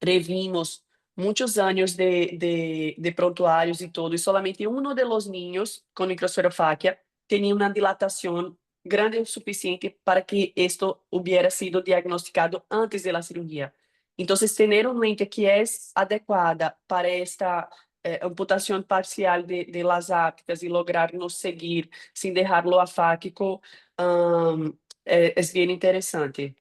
B: revimos muchos años de prontuarios y todo, y solamente uno de los niños con microsferofaquia tenía una dilatación grande o suficiente para que esto hubiera sido diagnosticado antes de la cirugía. Entonces, tener una lente que es adecuada para esta amputación parcial de las ápticas y lograrnos seguir sin dejarlo afáquico, es bien interesante.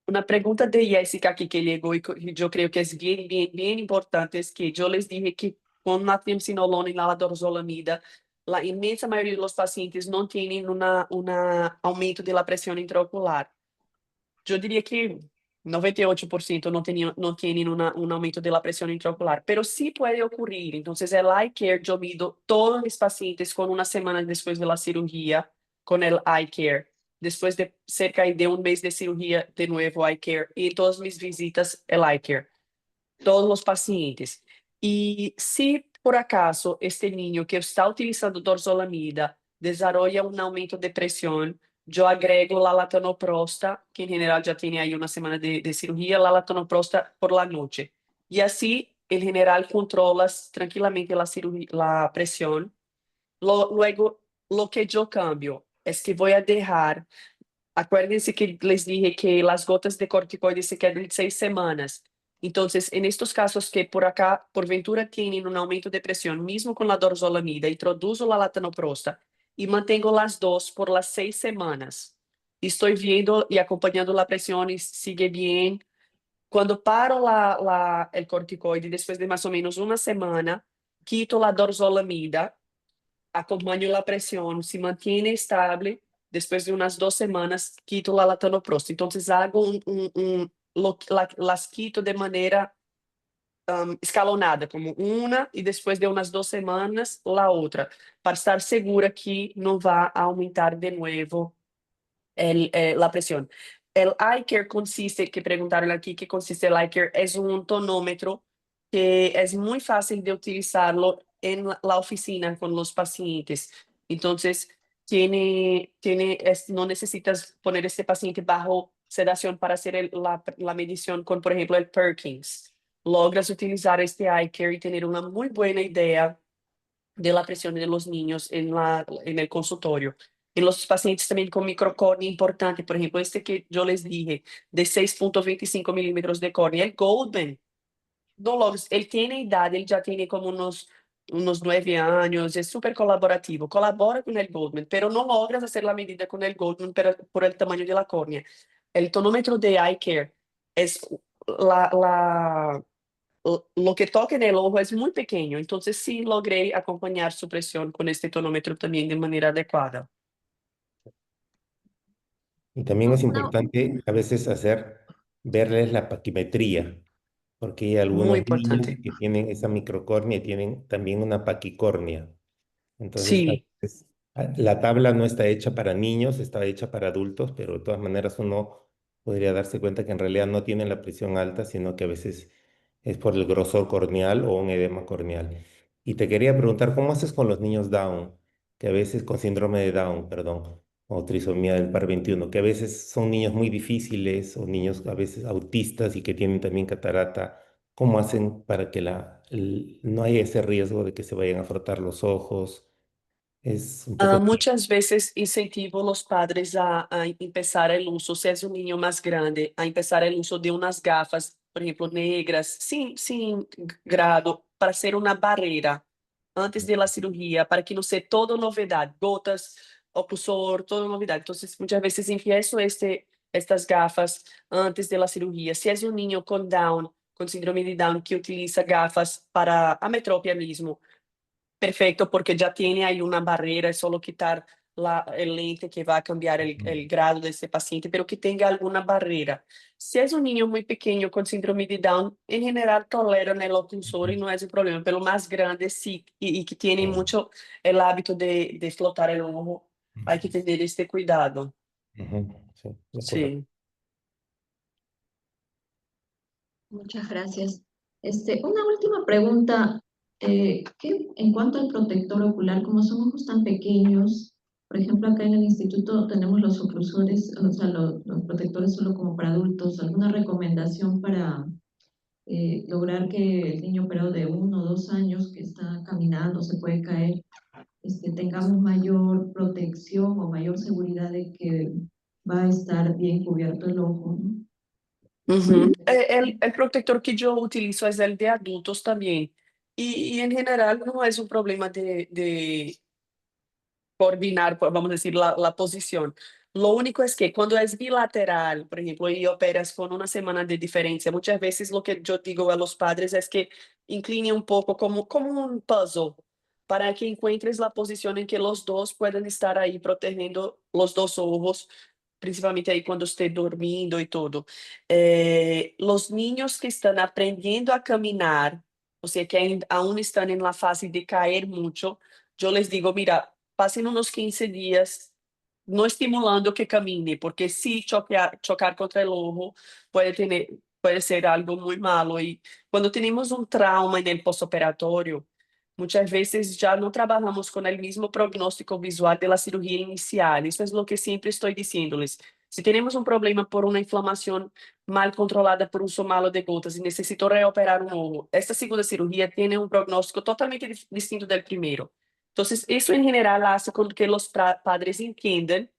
B: Una pregunta de Jessica aquí que llegó y yo creo que es bien, bien, bien importante, es que yo les dije que con la triamcinolona y la dorzolamida, la inmensa mayoría de los pacientes no tienen una aumento de la presión intraocular. Yo diría que 98% no tienen un aumento de la presión intraocular, pero sí puede ocurrir. Entonces, el eye care, yo mido todos mis pacientes con una semana después de la cirugía con el eye care. Después de cerca de un mes de cirugía, de nuevo eye care. Y todas mis visitas, el eye care. Todos los pacientes. Y si por acaso este niño que está utilizando dorzolamida desarrolla un aumento de presión, yo agrego la latanoprosta, que en general ya tiene ahí una semana de cirugía, la latanoprosta por la noche. Y así, en general, controlas tranquilamente la presión. Luego, lo que yo cambio es que voy a dejar. Acuérdense que les dije que las gotas de corticoides se quedan 6 semanas. Entonces, en estos casos que por acá, por ventura, tienen un aumento de presión, mismo con la dorzolamida, introduzo la latanoprosta y mantengo las dos por las 6 semanas. Estoy viendo y acompañando la presión y sigue bien. Cuando paro el corticoide, después de más o menos una semana, quito la dorzolamida, acompaño la presión, se mantiene estable, después de unas 2 semanas quito la latanoprosta. Entonces hago las quito de manera escalonada, como una y después de unas 2 semanas la otra, para estar segura que no va a aumentar de nuevo la presión. El eye care consiste, que preguntaron aquí, ¿qué consiste el eye care? Es un tonómetro que es muy fácil de utilizarlo en la oficina con los pacientes. Entonces, no necesitas poner este paciente bajo sedación para hacer la medición con, por ejemplo, el Perkins. Logras utilizar este eye care y tener una muy buena idea de la presión de los niños en el consultorio. En los pacientes también con microcórnea importante, por ejemplo, este que yo les dije, de 6,25 milímetros de córnea, el Goldman, no logras, él tiene edad, él ya tiene como unos 9 años, es súper colaborativo, colabora con el Goldman, pero no logras hacer la medida con el Goldman por el tamaño de la córnea. El tonómetro de eye care es lo que toca en el ojo es muy pequeño, entonces sí logré acompañar su presión con este tonómetro también de manera adecuada.
C: Y también es
A: Una,
C: importante a veces verles la paquimetría, porque hay
B: Muy
C: algunos niños
B: importante.
C: que tienen esa microcornia y tienen también una paquicornia. Entonces, a
B: Sí,
C: veces, la tabla no está hecha para niños, está hecha para adultos, pero de todas maneras uno podría darse cuenta que en realidad no tienen la presión alta, sino que a veces es por el grosor corneal o un edema corneal. Y te quería preguntar, ¿cómo haces con los niños Down, que a veces con síndrome de Down, perdón, o trisomía del par 21, que a veces son niños muy difíciles o niños a veces autistas y que tienen también catarata? ¿Cómo hacen para que no haya ese riesgo de que se vayan a frotar los ojos? Es un poco...
B: muchas veces incentivo a los padres a empezar el uso, si es un niño más grande, a empezar el uso de unas gafas, por ejemplo, negras, sin grado, para ser una barrera antes de la cirugía, para que no sea todo novedad, gotas, oclusor, todo novedad. Entonces, muchas veces empiezo estas gafas antes de la cirugía. Si es un niño con Down, con síndrome de Down, que utiliza gafas para ametropia mismo, perfecto, porque ya tiene ahí una barrera, es solo quitar el lente que va a cambiar el grado de ese paciente, pero que tenga alguna barrera. Si es un niño muy pequeño con síndrome de Down, en general toleran el oclusor y no es un problema, pero más grande sí, y que tiene mucho el hábito de flotar el ojo, hay que tener este cuidado.
C: Ujú, sí, de acuerdo.
B: Sí.
A: muchas gracias. Una última pregunta. En cuanto al protector ocular, como son ojos tan pequeños, por ejemplo, acá en el instituto tenemos los oclusores, o sea, los protectores solo como para adultos. ¿Alguna recomendación para lograr que el niño operado de 1 o 2 años que está caminando, se puede caer, tengamos mayor protección o mayor seguridad de que va a estar bien cubierto el ojo, ¿no?
B: Uhum. El protector que yo utilizo es el de adultos también. Y en general no es un problema de coordinar, vamos a decir, la posición. Lo único es que cuando es bilateral, por ejemplo, y operas con una semana de diferencia, muchas veces lo que yo digo a los padres es que incline un poco como un puzzle para que encuentres la posición en que los dos puedan estar ahí protegiendo los dos ojos, principalmente ahí cuando esté dormindo y todo. Los niños que están aprendiendo a caminar, o sea, que aún están en la fase de caer mucho, yo les digo, mira, pasen unos 15 días no estimulando que camine, porque si chocar contra el ojo puede ser algo muy malo. Y cuando tenemos un trauma en el postoperatorio, muchas veces ya no trabajamos con el mismo pronóstico visual de la cirugía inicial. Eso es lo que siempre estoy diciéndoles. Si tenemos un problema por una inflamación mal controlada por uso malo de gotas y necesito reoperar un ojo, esta segunda cirugía tiene un pronóstico totalmente distinto del primero. Entonces, eso en general hace con que los padres entiendan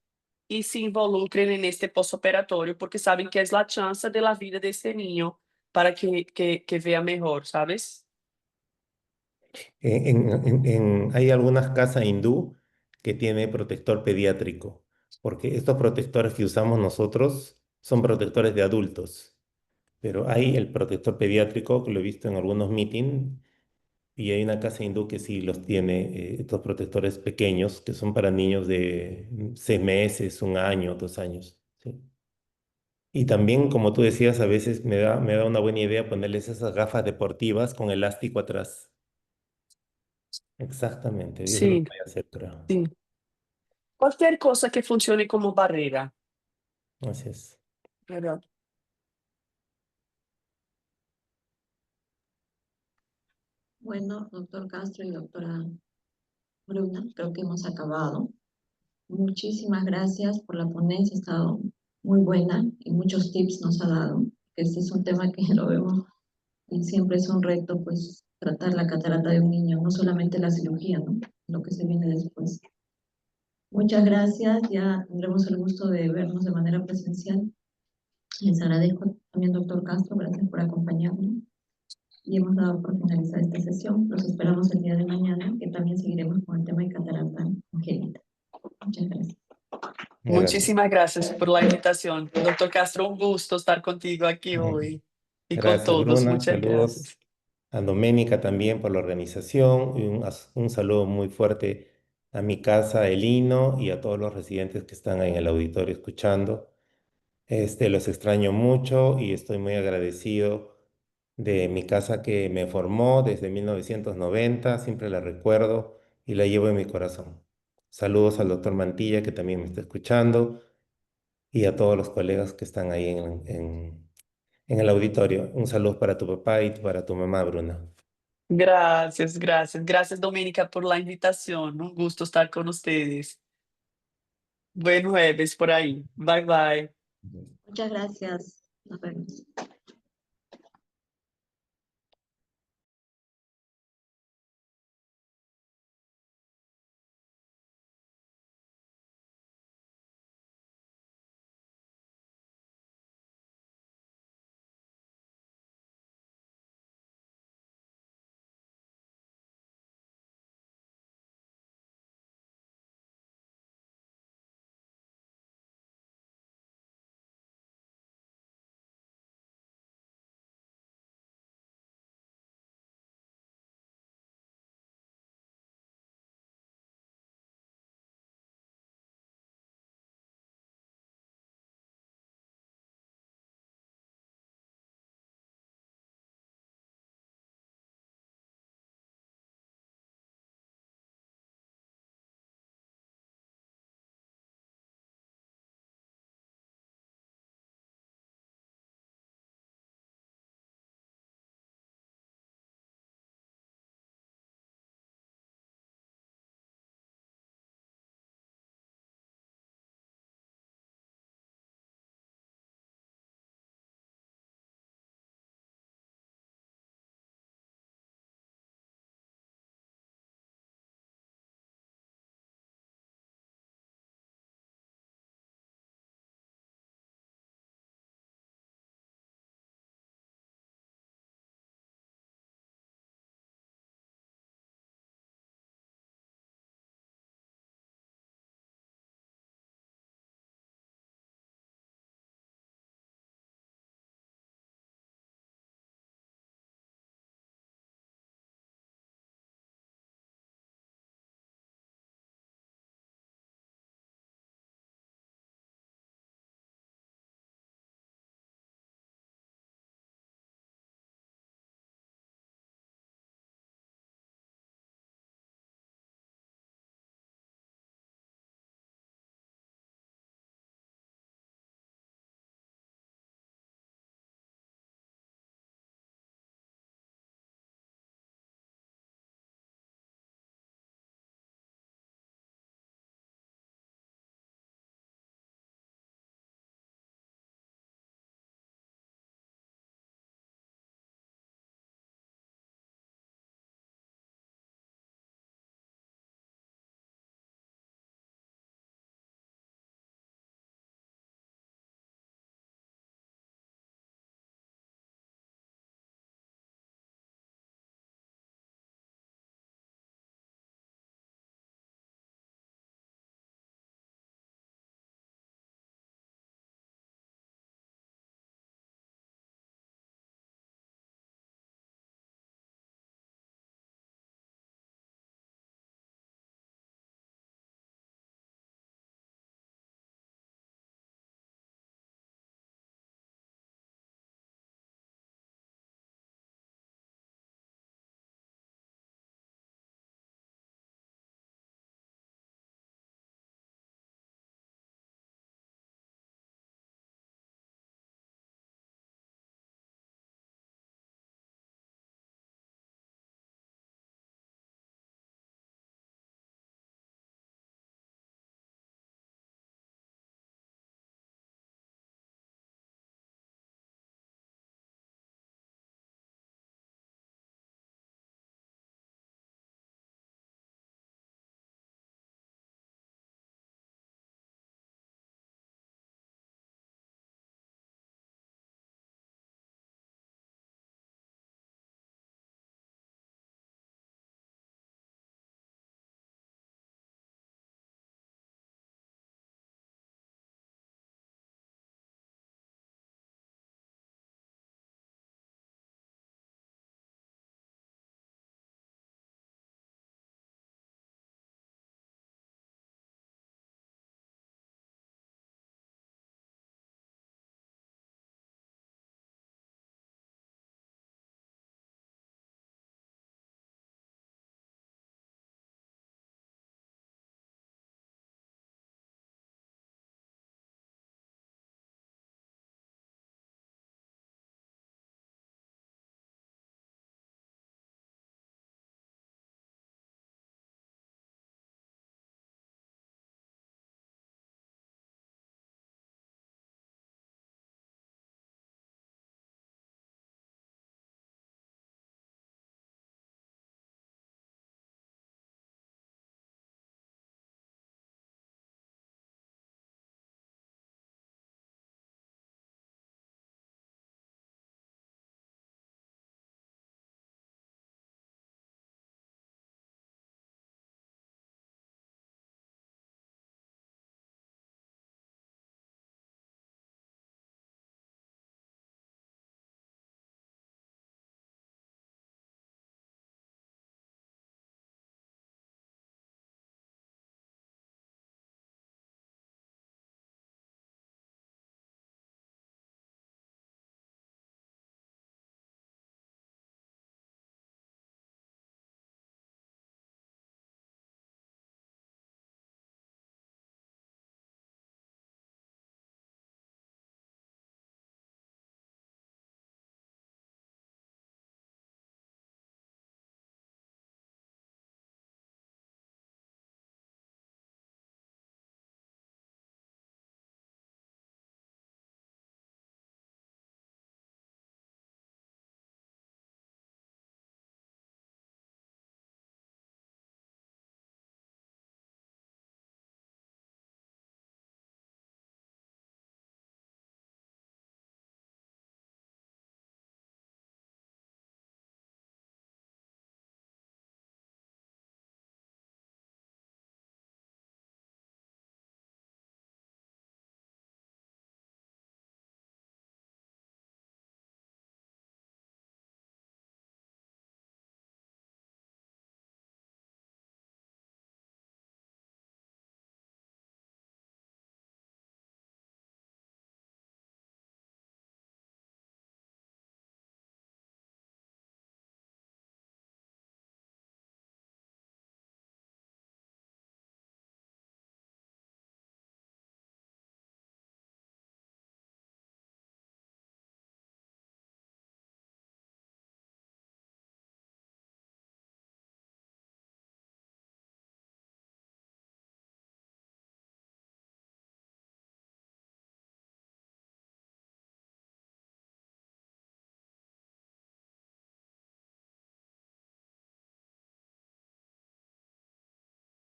B: y se involucren en este postoperatorio porque saben que es la chance de la vida de este niño para que vea mejor, ¿sabes?
C: Hay algunas casas hindú que tiene protector pediátrico, porque estos protectores que usamos nosotros son protectores de adultos, pero hay el protector pediátrico que lo he visto en algunos meetings y hay una casa hindú que sí los tiene, estos protectores pequeños que son para niños de 6 meses, 1 año, 2 años. ¿Sí? Y también, como tú decías, a veces me da una buena idea ponerles esas gafas deportivas con elástico atrás. Exactamente, y eso es lo
B: Sí,
C: que voy a hacer, creo.
B: sí. Cualquier cosa que funcione como barrera,
C: Así es.
B: ¿verdad?
A: Bueno, doctor Castro y doctora Bruna, creo que hemos acabado. Muchísimas gracias por la ponencia, ha estado muy buena y muchos tips nos ha dado. Este es un tema que lo vemos y siempre es un reto, pues, tratar la catarata de un niño, no solamente la cirugía, ¿no? Lo que se viene después. Muchas gracias, ya tendremos el gusto de vernos de manera presencial. Les agradezco también, doctor Castro, gracias por acompañarnos. Y hemos dado por finalizar esta sesión. Los esperamos el día de mañana, que también seguiremos con el tema de catarata congénita. Muchas gracias.
C: Gracias.
B: Muchísimas gracias por la invitación. Doctor Castro, un gusto estar contigo aquí hoy y con
C: Gracias,
B: todos.
C: Bruna.
B: Muchas
C: Saludos
B: gracias.
C: a Doménica también por la organización y un saludo muy fuerte a mi casa, Elino, y a todos los residentes que están en el auditorio escuchando. Los extraño mucho y estoy muy agradecido de mi casa que me formó desde 1990. Siempre la recuerdo y la llevo en mi corazón. Saludos al doctor Mantilla que también me está escuchando y a todos los colegas que están ahí en el auditorio. Un saludo para tu papá y para tu mamá, Bruna.
B: Gracias, gracias. Gracias, Doménica, por la invitación. Un gusto estar con ustedes. Buen jueves por ahí. Bye, bye.
A: Muchas gracias. Nos vemos.